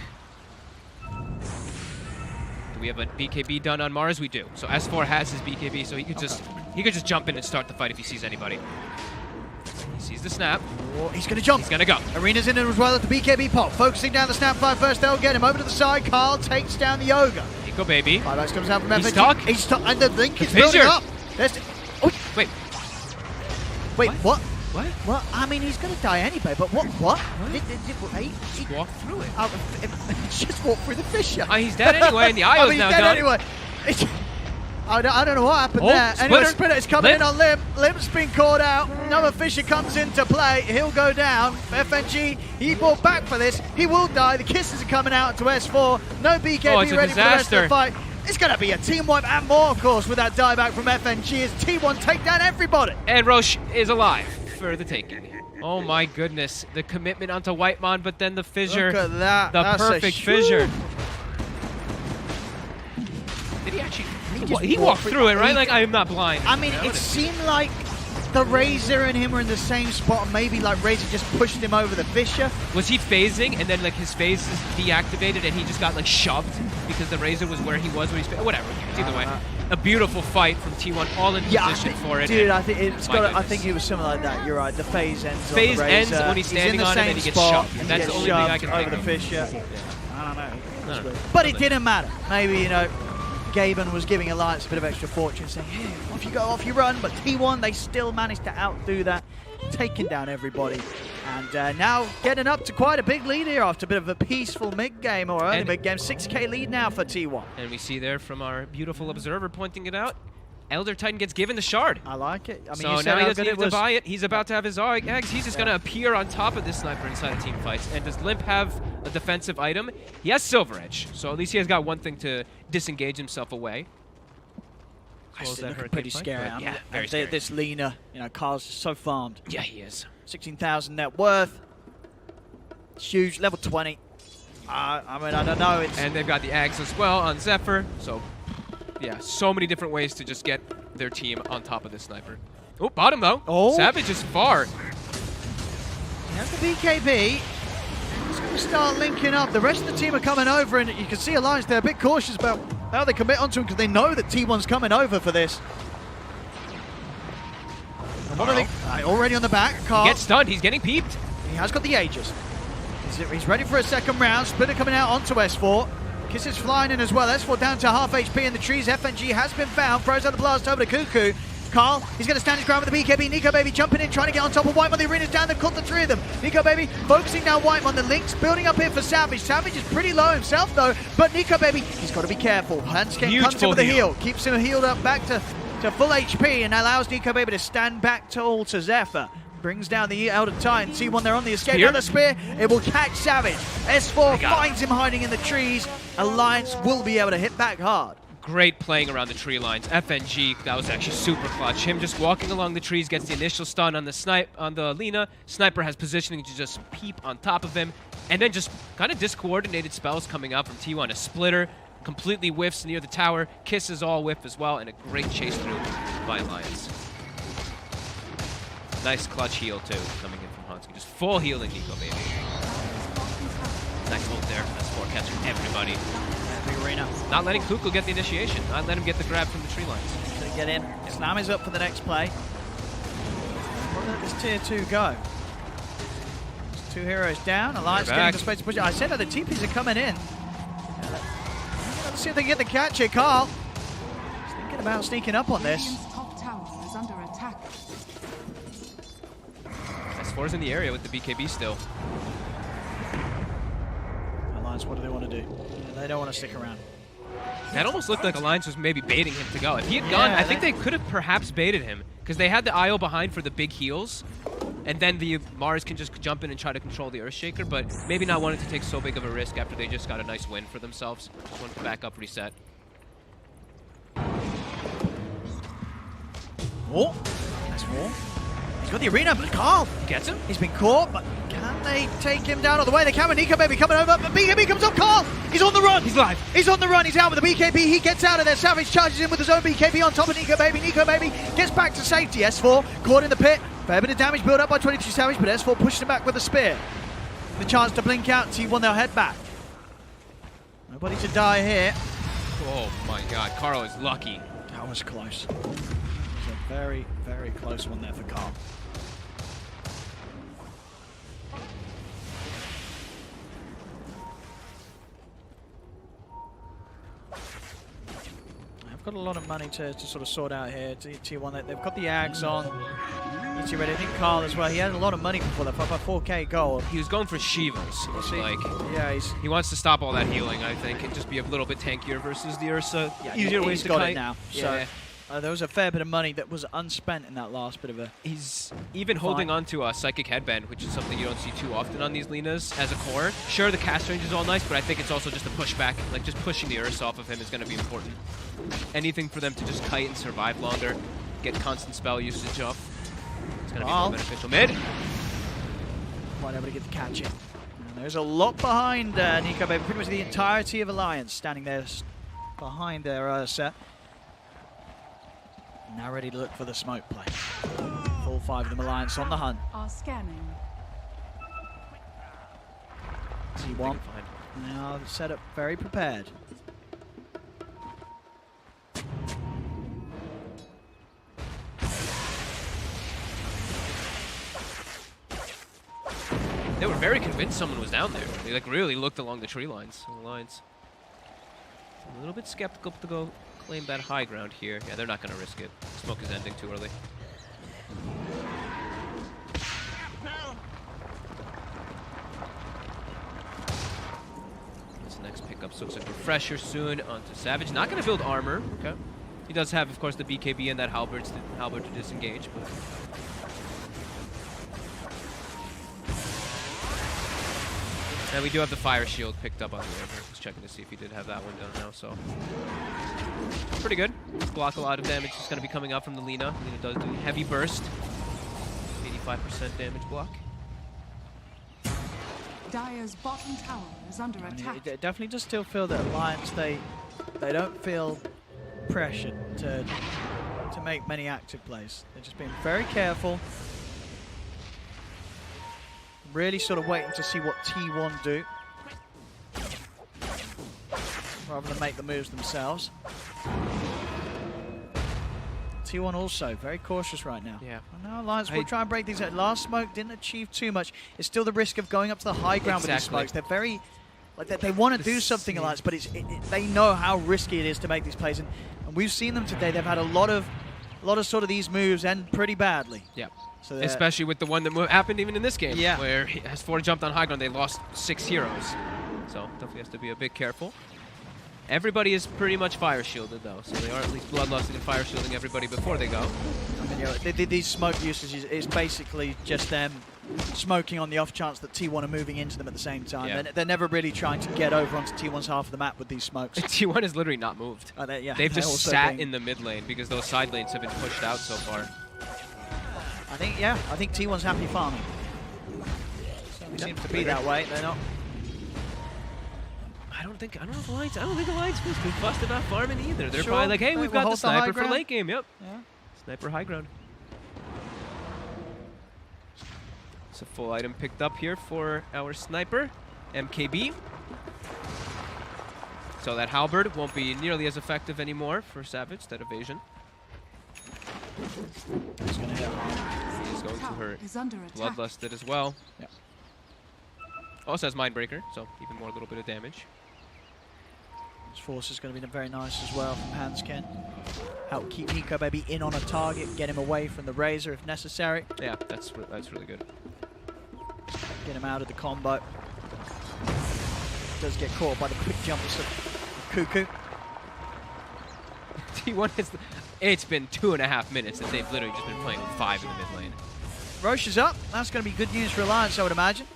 Do we have a BKB done on Mars? We do. So S4 has his BKB, so he could just jump in and start the fight if he sees anybody. He sees the snap. Oh, he's going to jump. He's going to go. Arena's in as well at the BKB pop. Focusing down the snap 5 first. They'll get him over to the side. Carl takes down the Ogre. Nico, baby. 5X comes out from FNG. He's stuck. And the link is building up. Wait. Wait, what? What? I mean, he's going to die anyway, but what? He walked through it. Just walked through the fissure. He's dead anyway, and the IO's he's now dead done. Anyway. I don't know what happened there. Anyway, Spinner is coming in on Limp. Limp's been caught out. Another Fissure comes into play. He'll go down. FNG, he fought back for this. He will die. The kisses are coming out to S4. No BKB ready for the rest of the fight. It's going to be a team wipe and more, of course, with that dieback from FNG as T1 take down everybody. And Roche is alive for the taking. Oh my goodness. The commitment onto Whitemon, but then the fissure. Look at that. The perfect fissure. Did he actually? He walked through it, right? Like, I am not blind. I mean, it seemed like the Razor and him were in the same spot. Maybe like Razor just pushed him over the fissure. Was he phasing and then like his phase is deactivated and he just got like shoved because the Razor was where he was when he's whatever. Either way, a beautiful fight from T1, all in position for it. Dude, I think it's got. I think it was something like that. You're right. The phase ends. Phase ends when he's standing on him and he gets shoved. That's the only thing I can think of. Over the fissure. I don't know. But it didn't matter. Maybe Gaben was giving Alliance a bit of extra fortune, saying, hey, off you go, off you run. But T1, they still managed to outdo that, taking down everybody. And now getting up to quite a big lead here after a bit of a peaceful mid-game, or early mid-game. 6K lead now for T1. And we see there from our beautiful observer pointing it out, Elder Titan gets given the shard. I like it. I mean, so now he doesn't need to buy it. He's about to have his eggs. He's just going to appear on top of this sniper inside of team fights. And does Limp have a defensive item? He has Silver Edge, so at least he has got one thing to disengage himself away. It's looking pretty scary. Yeah, very scary. This Lena, Carl's so farmed. Yeah, he is. 16,000 net worth. It's huge. Level 20. I mean, I don't know. And they've got the Ags as well on Zephyr, so... yeah, so many different ways to just get their team on top of this sniper. Oh, bottom though. Oh. Savage is far. There's the BKB. It's going to start linking up. The rest of the team are coming over, and you can see Alliance, they're a bit cautious about how they commit onto him because they know that T1's coming over for this. And what are they? Already on the back. Carl. He gets stunned. He's getting peeped. He has got the Aegis. He's ready for a second round. Splitter coming out onto S4. Kiss is flying in as well. S4 down to half HP in the trees. FNG has been found. Throws out the blast over to Cuckoo. Carl, he's going to stand his ground with the BKB. Nico Baby jumping in, trying to get on top of Whitemon. The arena's down. They've caught the three of them. Nico Baby focusing down Whitemon. The links building up here for Savage. Savage is pretty low himself, though. But Nico Baby, he's got to be careful. Handscape comes in with a heal. Keeps him healed up back to full HP and allows Nico Baby to stand back tall to Zephyr. Brings down the Elder Titan. T1, they're on the escape. Another spear. It will catch Savage. S4 finds him hiding in the trees. Alliance will be able to hit back hard. Great playing around the tree lines. FNG, that was actually super clutch. Him just walking along the trees gets the initial stun on the Lina. Sniper has positioning to just peep on top of him. And then just kind of discoordinated spells coming out from T1. A splitter completely whiffs near the tower. Kisses all whiff as well. And a great chase through by Alliance. Nice clutch heal too, coming in from Hansky. Just full healing Nico Baby. Nice ult there. S4 catching everybody. Big arena. Not letting Kuku get the initiation. Not letting him get the grab from the tree lines. To get in. Slam is up for the next play. Where did this tier 2 go? There's 2 heroes down. Alliance getting the space to push it. I said that the TPs are coming in. Let's see if they can get the catch here. Carl is thinking about sneaking up on this. Top tower is under attack. S4's in the area with the BKB still. Alliance, what do they want to do? They don't want to stick around. That almost looked like Alliance was maybe baiting him to go. If he had gone, I think they could have perhaps baited him because they had the IO behind for the big heals, and then the Mars can just jump in and try to control the Earthshaker, but maybe not wanting to take so big of a risk after they just got a nice win for themselves. Just wanted to back up, reset. Oh, nice wall. He's got the arena, but Carl Gets him? He's been caught, but can they take him down all the way? They can with Nico Baby coming over, but BKB comes up. Carl, he's on the run. He's live. He's on the run. He's out with the BKB. He gets out of there. Savage charges in with his own BKB on top of Nico Baby. Nico Baby gets back to safety. S4 caught in the pit. Fair bit of damage built up by 22 Savage, but S4 pushed him back with a spear. The chance to blink out. T1, they'll head back. Nobody to die here. Oh my god, Carl is lucky. That was close. It was a very, very close one there for Carl. Got a lot of money to sort of sort out here. T1, they've got the Ags on. ET ready. I think Carl as well. He had a lot of money before that, about 4k gold. He was going for Shivas. Yeah, he wants to stop all that healing, I think, and just be a little bit tankier versus the Ursa. Yeah, easier ways to kite. It now. So there was a fair bit of money that was unspent in that last bit of a. He's even holding on to a Psychic Headband, which is something you don't see too often on these Linas as a core. Sure, the cast range is all nice, but I think it's also just a pushback. Like, just pushing the Ursa off of him is going to be important. Anything for them to just kite and survive longer, get constant spell usage off. It's going to be more beneficial. Mid! Quite able to get the catch in. And there's a lot behind Nico Baby. Pretty much the entirety of Alliance standing there behind their Ursa. Now ready to look for the smoke play. Full 5 of them Alliance on the hunt. Are scanning. T1 now set up very prepared. They were very convinced someone was down there. They like really looked along the tree lines. Alliance a little bit skeptical to go claim that high ground here. Yeah, they're not going to risk it. Smoke is ending too early. This next pickup, so it's a refresher soon onto Savage. Not going to build armor. Okay. He does have, of course, the BKB and that halberd to disengage, but. And we do have the fire shield picked up on the river. Just checking to see if he did have that one done now, so. Pretty good. Block a lot of damage. It's going to be coming out from the Lina. Lina does do heavy burst. 85% damage block. Dire's bottom tower is under attack. It definitely does still feel that Alliance, they don't feel pressured to make many active plays. They're just being very careful. Really sort of waiting to see what T1 do, rather than make the moves themselves. T1 also very cautious right now. Yeah. I know Alliance will try and break these. Last smoke didn't achieve too much. It's still the risk of going up to the high ground with these smokes. They're very, like they want to do something, Alliance, but they know how risky it is to make these plays. And we've seen them today. They've had a lot of sort of these moves end pretty badly. Yeah. So especially with the one that happened even in this game, yeah, where as 4 jumped on high ground, they lost 6 heroes. So definitely has to be a bit careful. Everybody is pretty much fire shielded though, so they are at least bloodlusting and fire shielding everybody before they go. I mean, yeah, these smoke usages is basically just them smoking on the off chance that T1 are moving into them at the same time. Yeah. They're never really trying to get over onto T1's half of the map with these smokes. T1 has literally not moved. Yeah, they've just sat in the mid lane because those side lanes have been pushed out so far. I think T1's happy farming. Certainly seems to be that way. They're not. I don't think the Alliance feels too fussed about farming either. They're probably like, hey, we've got the sniper for late game. Yep. Yeah. Sniper high ground. It's a full item picked up here for our sniper, MKB. So that halberd won't be nearly as effective anymore for Savage, that evasion. He's going to hit. He is going to hurt. Bloodlusted as well. Yep. Also has Mindbreaker, so even more, a little bit of damage. His force is going to be very nice as well from Hansken. Help keep NicoBaby in on a target, get him away from the Razor if necessary. Yeah, that's really good. Get him out of the combo. Does get caught by the quick jumpers of Cuckoo. T1 is... It's been 2.5 minutes that they've literally just been playing with 5 in the mid lane. Roche is up. That's going to be good news for Alliance, I would imagine.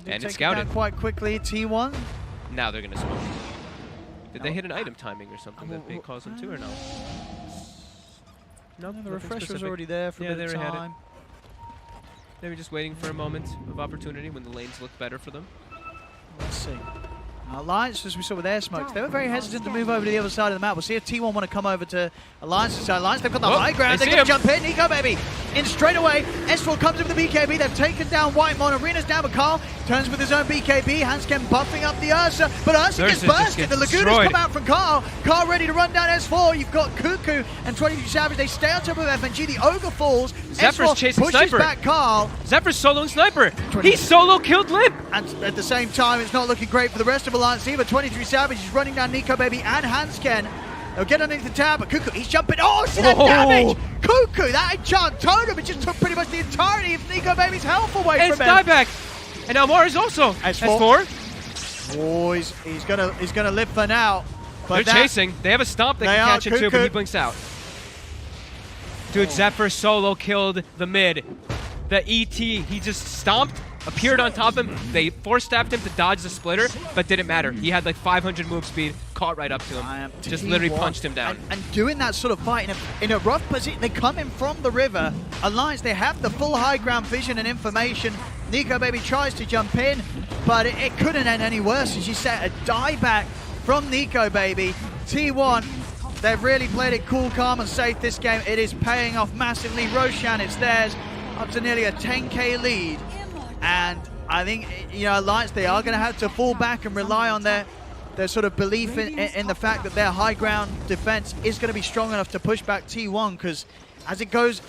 And it's scouted quite quickly. T1. Now they're going to smoke. Did they hit an item timing or something that may cause them to, or no? No, the refresher was already there for a bit of time. They were just waiting for a moment of opportunity when the lanes looked better for them. Let's see. Alliance, as we saw with their smokes, they were very hesitant to move over to the other side of the map. We'll see if T1 want to come over to Alliance's side. Alliance, they've got the high ground. They're going to jump in. NicoBaby in straight away. S4 comes in with the BKB. They've taken down Whitemon. Arena's down, but Carl turns with his own BKB. Hansken buffing up the Ursa, but Ursa gets bursted. The Laguna's come out from Carl. Carl ready to run down S4. You've got Cuckoo and 23 Savage. They stay on top of FNG. The Ogre falls. Zephyr's S4 chasing pushes Sniper. back Carl. Zephyr's soloing Sniper. He solo killed Limp. And at the same time, it's not looking great for the rest of Alliance either. 23 Savage is running down NicoBaby and Hansken. They'll get underneath the tab, but Cuckoo, he's jumping. Oh, see that damage! Cuckoo, that enchant totem, it just took pretty much the entirety of NicoBaby's health away from him. It's dieback. And now Mars also. S4. Oh, he's gonna live for now. But they're chasing. They have a stomp they can catch it too, but he blinks out. Dude, Zephyr solo killed the mid. The ET, he just stomped, appeared on top of him. They force-staffed him to dodge the splitter, but didn't matter. He had like 500 move speed, caught right up to him. Just literally punched him down. And doing that sort of fight in a rough position, they come in from the river. Alliance, they have the full high ground vision and information. NicoBaby tries to jump in, but it couldn't end any worse. As you said, a dieback from NicoBaby. T1, they've really played it cool, calm, and safe this game. It is paying off massively. Roshan, it's theirs. Up to nearly a 10k lead, and I think, you know, Alliance, they are going to have to fall back and rely on their sort of belief in the fact that their high ground defense is going to be strong enough to push back T1, because as it goes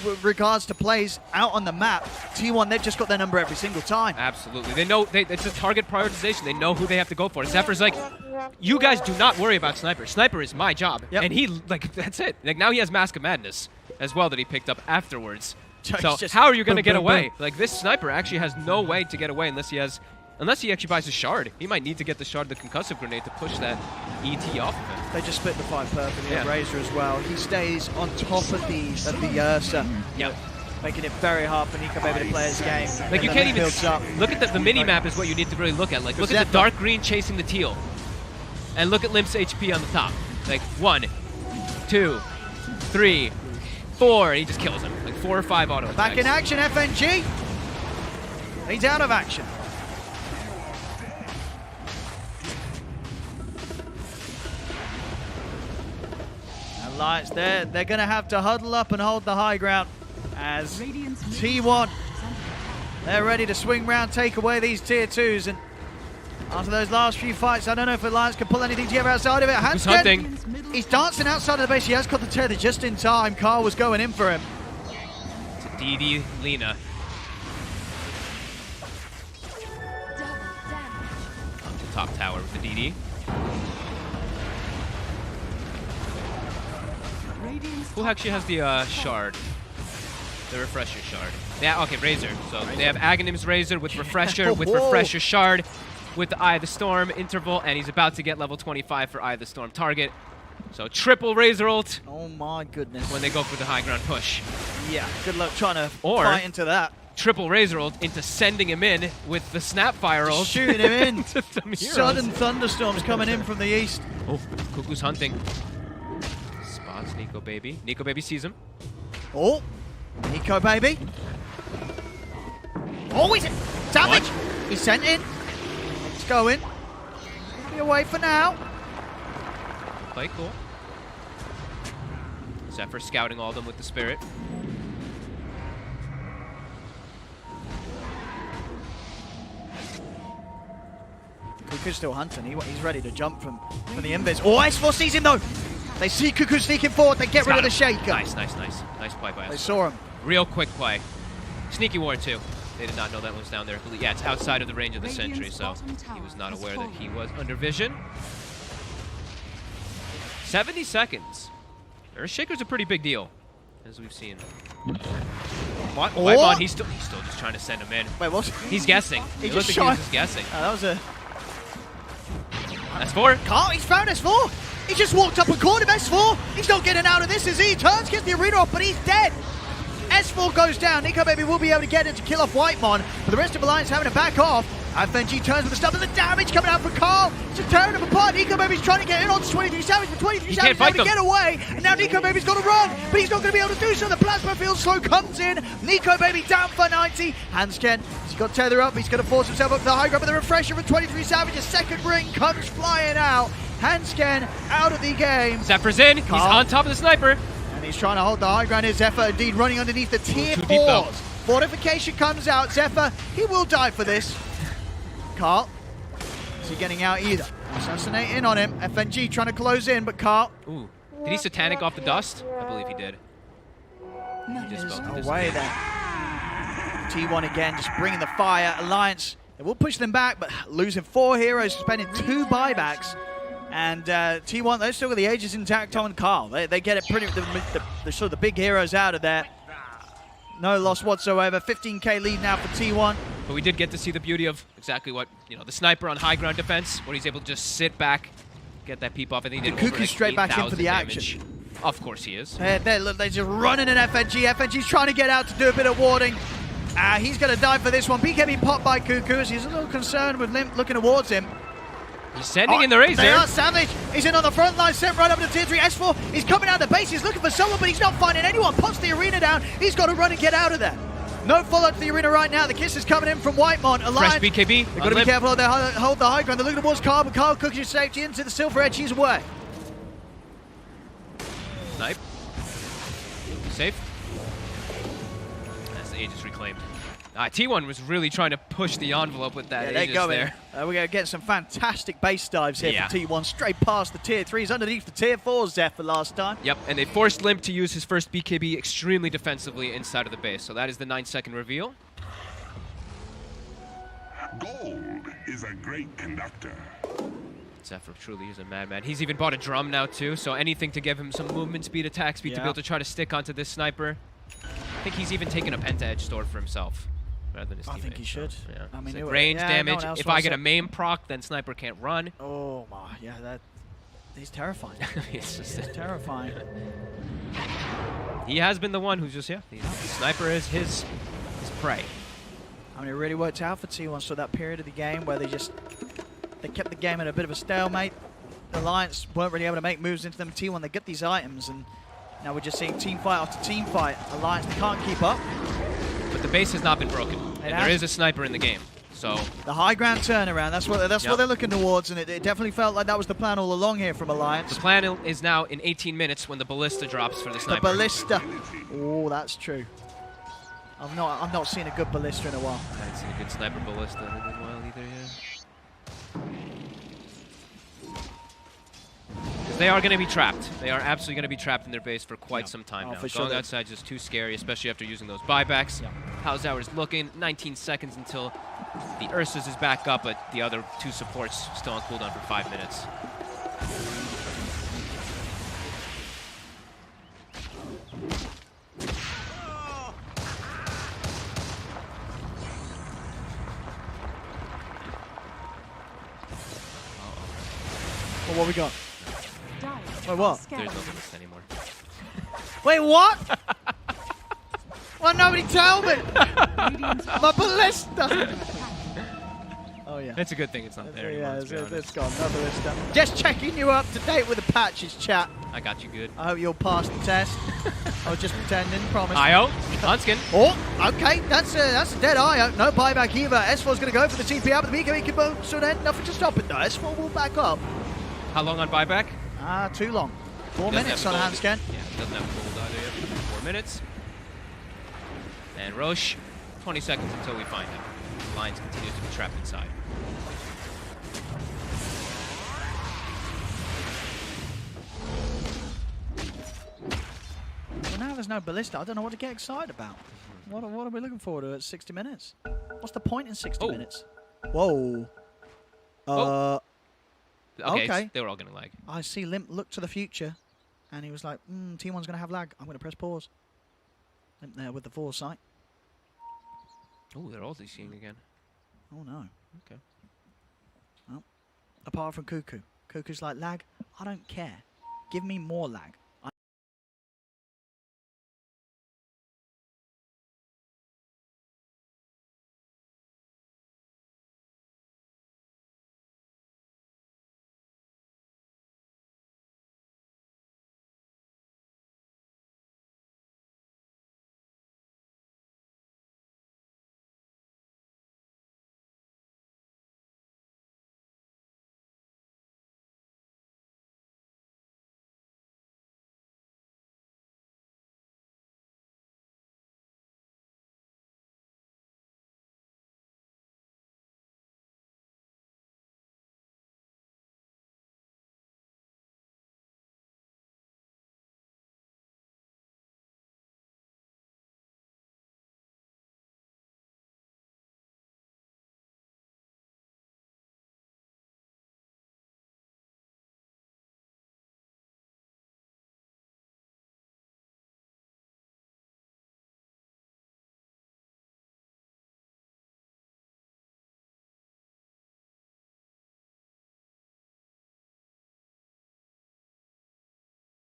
with regards to plays out on the map, T1, they've just got their number every single time. Absolutely. They know it's a target prioritization. They know who they have to go for. Zephyr's like, you guys do not worry about Sniper. Sniper is my job. Yep. And he, like, that's it. Like, now he has Mask of Madness as well that he picked up afterwards. So how are you going to get away? Like, this Sniper actually has no way to get away unless he actually buys a shard. He might need to get the shard, the concussive grenade, to push that ET off of him. They just split the fight perfectly. Yeah. Razor as well. He stays on top of the Ursa. Yep. Making it very hard for NicoBaby to play his game. Like, you can't even look at the mini map is what you need to really look at. Like, look at the dark green chasing the teal, and look at Limp's HP on the top. Like 1, 2, 3, 4, and he just kills him. Like 4 or 5 auto attacks. Back in action, FNG. He's out of action. Alliance, they're going to have to huddle up and hold the high ground as T1 They're ready to swing round, take away these tier 2s. And after those last few fights, I don't know if Alliance can pull anything together outside of it. Who's hunting? He's dancing outside of the base. He has got the tether just in time. Carl was going in for him. It's a DD Lina. Up to top tower with the DD. Who actually has the shard? The Refresher shard. Yeah, okay, Razor. So they have Aghanim's Razor with Refresher, with Refresher shard, with the Eye of the Storm interval, and he's about to get level 25 for Eye of the Storm target. So triple Razor ult. Oh my goodness. When they go for the high ground push. Yeah, good luck trying to fight into that. Triple Razor ult into sending him in with the Snapfire ult. Shooting him in. To some heroes. Sudden thunderstorms coming in from the east. Oh, Cuckoo's hunting. Spots Nico Baby. Nico Baby sees him. Oh, Nico Baby. Oh, he's damage. He's sent in. It's going. Be away for now. Quite cool. Zephyr scouting all of them with the Spirit. Cuckoo's still hunting. He's ready to jump from the invis. Oh, S4 sees him though. They see Cuckoo sneaking forward. They get rid of the Shaker. Nice play by us. They saw him. Real quick play. Sneaky Ward too. They did not know that one was down there. Yeah, it's outside of the range of the sentry, so he was not aware that he was under vision. 70 seconds. Earthshaker's a pretty big deal, as we've seen. What? Whitemon, he's still just trying to send him in. Wait, what? He's guessing. He looks like he was just guessing. That was a... S4. Carl, he's found S4. He just walked up and caught him, S4. He's not getting out of this, is he? He turns, gets the arena off, but he's dead. S4 goes down. Nico Baby will be able to get it to kill off Whitemon, but the rest of Alliance having to back off. FNG turns with the stuff, and the damage coming out for Carl. Just tearing him apart. Nico Baby's trying to get in on 23 Savage, but 23 Savage is able to get away. And now Nico Baby's got to run, but he's not going to be able to do so. The Plasma Field Slow comes in. Nico Baby down for 90. Hansken, he's got tether up. He's going to force himself up to the high ground, but the Refresher for 23 Savage. A second ring comes flying out. Hansken out of the game. Zephyr's in. Carl. He's on top of the sniper. And he's trying to hold the high ground here. Zephyr indeed running underneath the tier 4s. Fortification comes out. Zephyr, he will die for this. Carl, is he getting out either? Assassinating on him. FNG trying to close in, but Carl. Ooh. Did he satanic off the dust? I believe he did. He just felt away there. T1 again, just bringing the fire. Alliance, they will push them back, but losing 4 heroes, spending 2 buybacks. And T1, they've still got the Aegis intact on Carl. They get it pretty, the sort of the big heroes out of there. No loss whatsoever. 15k lead now for T1. But we did get to see the beauty of exactly what, the sniper on high ground defense, where he's able to just sit back, get that peep off. I think he did Cuckoo's straight back in for the action. Of course he is. They're just running in FNG. FNG's trying to get out to do a bit of warding. He's going to die for this one. BKB popped by Cuckoo. He's a little concerned with Limp looking towards him. He's sending in the Razor. They are Savage. He's in on the front line, sent right up to tier 3. S4, he's coming out of the base. He's looking for someone, but he's not finding anyone. Pops the arena down. He's got to run and get out of there. No follow to the arena right now. The kiss is coming in from Whitemon. Fresh BKB. They've got to be careful. They hold the high ground. They're looking towards Carl, but Carl cooking his safety into the silver edge. He's away. Snipe. Safe. That's the Aegis reclaimed. T1 was really trying to push the envelope with that Aegis there. We're going to get some fantastic base dives here for T1. Straight past the tier 3s, underneath the tier 4s Zephyr last time. Yep, and they forced Limp to use his first BKB extremely defensively inside of the base. So that is the 9-second reveal. Gold is a great conductor. Zephyr truly is a madman. He's even bought a drum now too, so anything to give him some movement speed, attack speed to be able to try to stick onto this sniper. I think he's even taken a Penta Edge sword for himself. Rather than his teammate, think he should. Yeah. I mean, like range damage. If I get a main proc, then sniper can't run. Oh my, yeah, he's terrifying. It's just terrifying. He has been the one who's just the sniper is his prey. I mean, it really worked out for T1. So that period of the game where they kept the game at a bit of a stalemate. The Alliance weren't really able to make moves into them. T1, they get these items, and now we're just seeing team fight after team fight. Alliance, they can't keep up. But the base has not been broken, and there is a sniper in the game. So the high ground turnaround, that's what they're looking towards, and it definitely felt like that was the plan all along here from Alliance. The plan is now in 18 minutes when the ballista drops for the sniper. The ballista. Oh, that's true. I've not seen a good ballista in a while. I haven't seen a good sniper ballista in a while either, yeah. They are going to be trapped. They are absolutely going to be trapped in their base for quite some time now. Going outside is just too scary, especially after using those buybacks. How's ours looking? 19 seconds until the Ursus is back up, but the other 2 supports still on cooldown for 5 minutes. Well, what we got? Wait, what? There's no ballista anymore. Wait, what? Why nobody tell me? My ballista! Oh, yeah. It's a good thing it's not there anymore, it's gone. No ballista. Just checking you up to date with the patches, chat. I got you good. I hope you'll pass the test. I was just pretending, promise. IO, Hunskin. Oh, okay. That's a dead IO. No buyback either. S4's going to go for the TP out, but the BKB can should end. Nothing to stop it, though. S4 will back up. How long on buyback? Too long. 4 minutes on Handscan. Yeah, doesn't have gold either yet. 4 minutes. And Roche, 20 seconds until we find him. Lions continues to be trapped inside. Well, now there's no ballista. I don't know what to get excited about. What are we looking forward to at 60 minutes? What's the point in 60 minutes? Whoa. Okay. They were all going to lag. I see Limp look to the future, and he was like, T1's going to have lag. I'm going to press pause. Limp there with the foresight. Oh, they're all DCing again. Oh, no. Okay. Well, apart from Cuckoo. Cuckoo's like, lag? I don't care. Give me more lag.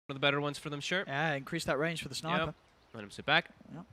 One of the better ones for them, sure. Yeah, increase that range for the sniper. Yep. Let him sit back. Yep.